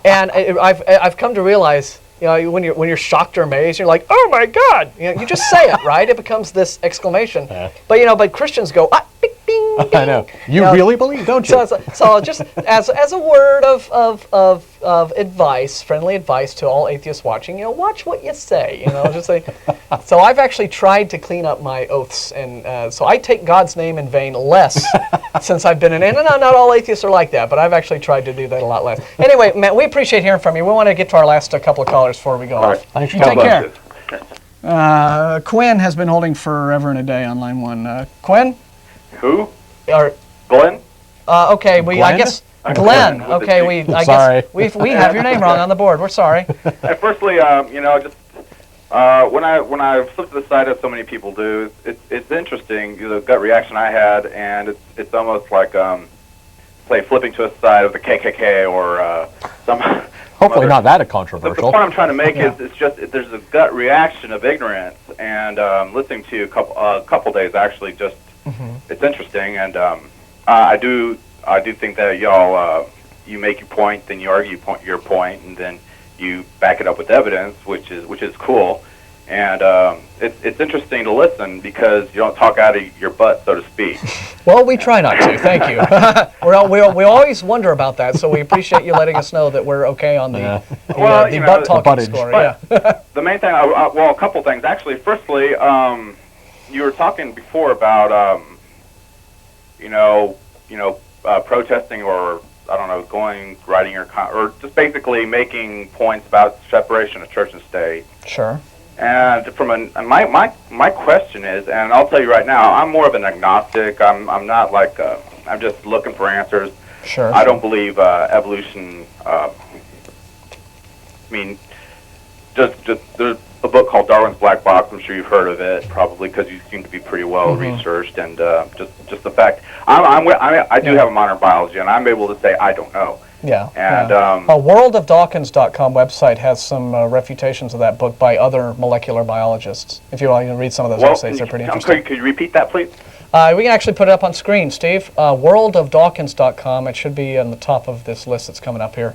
and I've come to realize, when you're shocked or amazed, you're like, oh my God! You just say it, right? It becomes this exclamation. Yeah. But Christians go, bing, bing, bing. I know. You really believe, don't you? So just as a word of advice, friendly advice to all atheists watching, watch what you say. Just say. So I've actually tried to clean up my oaths, and so I take God's name in vain less since I've been in. And not all atheists are like that, but I've actually tried to do that a lot less. Anyway, Matt, we appreciate hearing from you. We want to get to our last couple of callers before we go off. Thanks for take care. Quinn has been holding forever and a day on line one. Quinn? Who? Glenn? Okay, I guess Glenn. Okay, guess we have your name wrong on the board. We're sorry. Firstly, just when I flip to the side as so many people do, it's interesting. The gut reaction I had, and it's almost like say flipping to a side of the KKK or some. Hopefully not that controversial. The point I'm trying to make is it's just there's a gut reaction of ignorance, and listening to you a couple days actually just it's interesting, and I do think that y'all you make your point, then you argue your point, and then you back it up with evidence, which is cool, and it's interesting to listen because you don't talk out of your butt, so to speak. Well, we try not to. Thank you. we always wonder about that, so we appreciate you letting us know that we're okay on the butt talking score. The main thing, a couple things actually. Firstly, you were talking before about protesting, or I don't know, writing your or just basically making points about separation of church and state. Sure. And my question is, and I'll tell you right now, I'm more of an agnostic. I'm not like I'm just looking for answers. Sure. I don't believe evolution. I mean, just there's a book called Darwin's Black Box. I'm sure you've heard of it, probably because you seem to be pretty well researched. And just the fact, I do have a minor in biology, and I'm able to say I don't know. Yeah. And worldofdawkins.com website has some refutations of that book by other molecular biologists. If you want to read some of those essays, they're pretty interesting. Could you repeat that, please? We can actually put it up on screen, Steve. Worldofdawkins.com. It should be on the top of this list that's coming up here.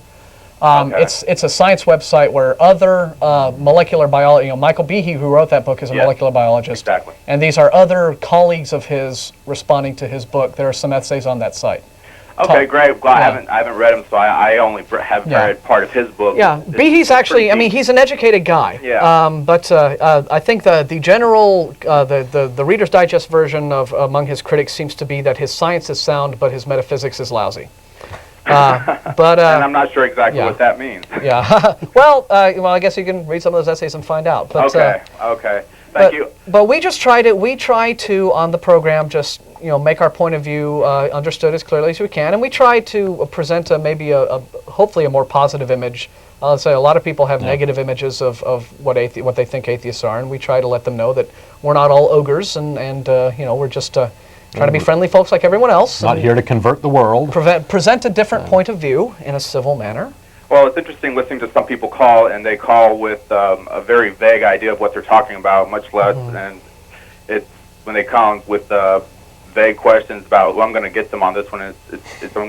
Okay. It's a science website where other molecular biology, Michael Behe, who wrote that book, is a molecular biologist. Exactly. And these are other colleagues of his responding to his book. There are some essays on that site. Okay, great. Well, I haven't read him, so I only have read part of his book. Yeah, Behe's actually, I mean, he's an educated guy. Yeah. But I think the general, the Reader's Digest version of among his critics seems to be that his science is sound, but his metaphysics is lousy. And I'm not sure exactly what that means. Yeah. well, I guess you can read some of those essays and find out. But, okay. Thank you. But we try to on the program just make our point of view understood as clearly as we can, and we try to present hopefully a more positive image. I'll say a lot of people have negative images of what they think atheists are, and we try to let them know that we're not all ogres, and we're just trying to be friendly folks like everyone else. Not here to convert the world. Present a different point of view in a civil manner. Well, it's interesting listening to some people call, and they call with a very vague idea of what they're talking about, much less, and it's when they call with vague questions about, well, I'm going to get them on this one.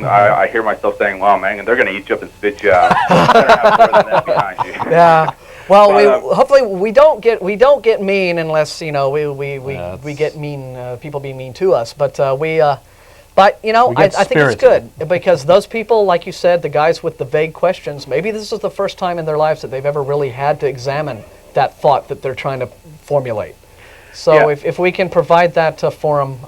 I hear myself saying, well, man, and they're going to eat you up and spit you out. You better have more than that behind you. Yeah. Well, hopefully we don't get mean unless we get mean. People be mean to us, but I think it's good because those people, like you said, the guys with the vague questions, maybe this is the first time in their lives that they've ever really had to examine that thought that they're trying to formulate. So if we can provide that for them,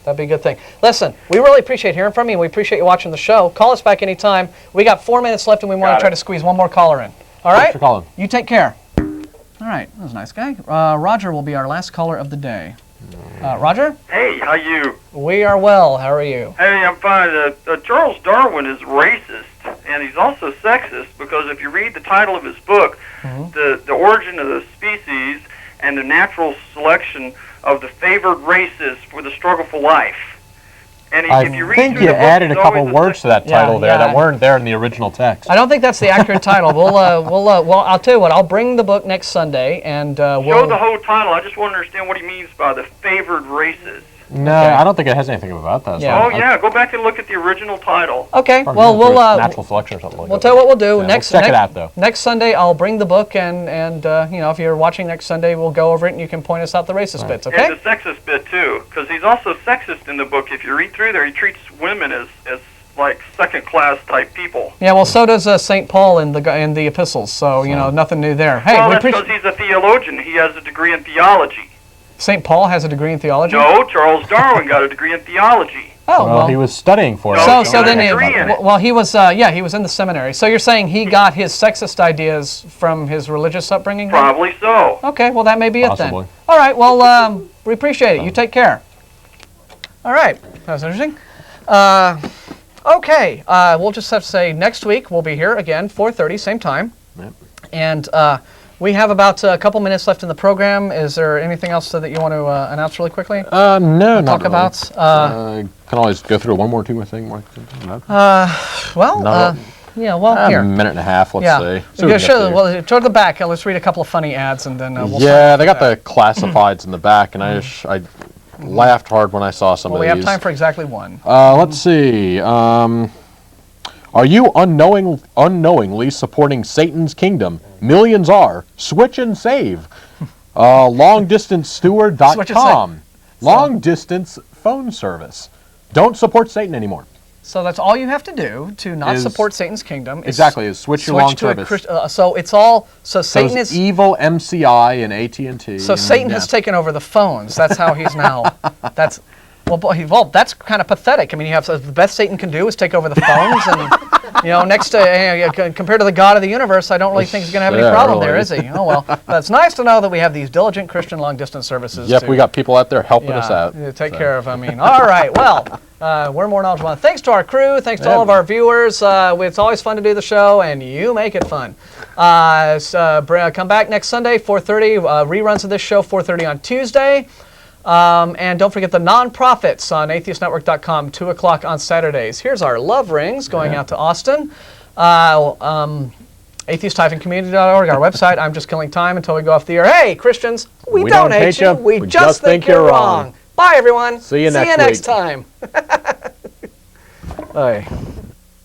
that'd be a good thing. Listen, we really appreciate hearing from you, and we appreciate you watching the show. Call us back anytime. We got 4 minutes left, and we want to try to squeeze one more caller in. All right? Thanks for calling. You take care. All right. That was a nice guy. Rodger will be our last caller of the day. Rodger? Hey, how you? We are well. How are you? Hey, I'm fine. Charles Darwin is racist, and he's also sexist, because if you read the title of his book, The Origin of the Species and the Natural Selection of the Favored Races for the Struggle for Life. And if you read think through you the book, added a it's couple always words to that title that weren't there in the original text. I don't think that's the accurate title. Well, I'll tell you what. I'll bring the book next Sunday, and show the whole title. I just want to understand what he means by the favored races. No, I don't think it has anything about that. Yeah. So go back and look at the original title. Okay, well, we'll natural selection or something like that. We'll tell you what we'll do. Yeah, check it out, though. Next Sunday, I'll bring the book, and if you're watching next Sunday, we'll go over it, and you can point us out the racist bits, okay? And the sexist bit, too, because he's also sexist in the book. If you read through there, he treats women as like second-class type people. Yeah, well, so does St. Paul in the epistles, so, nothing new there. Hey, well, that's because he's a theologian. He has a degree in theology. St. Paul has a degree in theology? No, Charles Darwin got a degree in theology. Oh, well, he was studying for it. So then he was he was in the seminary. So you're saying he got his sexist ideas from his religious upbringing? Probably so. Okay, well, that may be it then. All right, well, we appreciate it. You take care. All right, that was interesting. Okay, we'll just have to say next week we'll be here again, 4:30, same time. Yep. And we have about a couple minutes left in the program. Is there anything else that you want to announce really quickly? No, not talk really. about. Can always go through one more, two more thing. Here. A minute and a half, let's say. Yeah, sure. Well, toward the back, let's read a couple of funny ads, and then we'll. Yeah, they got the classifieds in the back, and I laughed hard when I saw some of these. We have time for exactly one. Let's see. Are you unknowingly supporting Satan's kingdom? Millions are. Switch and save. LongDistanceSteward.com. Long distance phone service. Don't support Satan anymore. So that's all you have to do to not Is- support Satan's kingdom. Is Exactly, is switch your long to a service. so it's all, so Satan Those is, evil MCI and AT&T. so Satan has taken over the phones. That's how he's now, that's, well, that's kind of pathetic. I mean, you have, the best Satan can do is take over the phones, and, you know, next to, compared to the God of the universe, I don't really think he's going to have any problem there, is he? Oh, well, but it's nice to know that we have these diligent Christian long-distance services. Yep, we got people out there helping us out. Take care of, I mean. All right, well, we're more knowledgeable. Thanks to our crew. Thanks to all of our viewers. It's always fun to do the show, and you make it fun. Come back next Sunday, 4:30. Reruns of this show, 4:30 on Tuesday. And don't forget the non-profits on atheistnetwork.com, 2 o'clock on Saturdays. Here's our love rings going out to Austin. Atheist-community.org, our website. I'm just killing time until we go off the air. Hey, Christians, we don't hate you. We just think you're wrong. Bye, everyone. See you next time. Bye.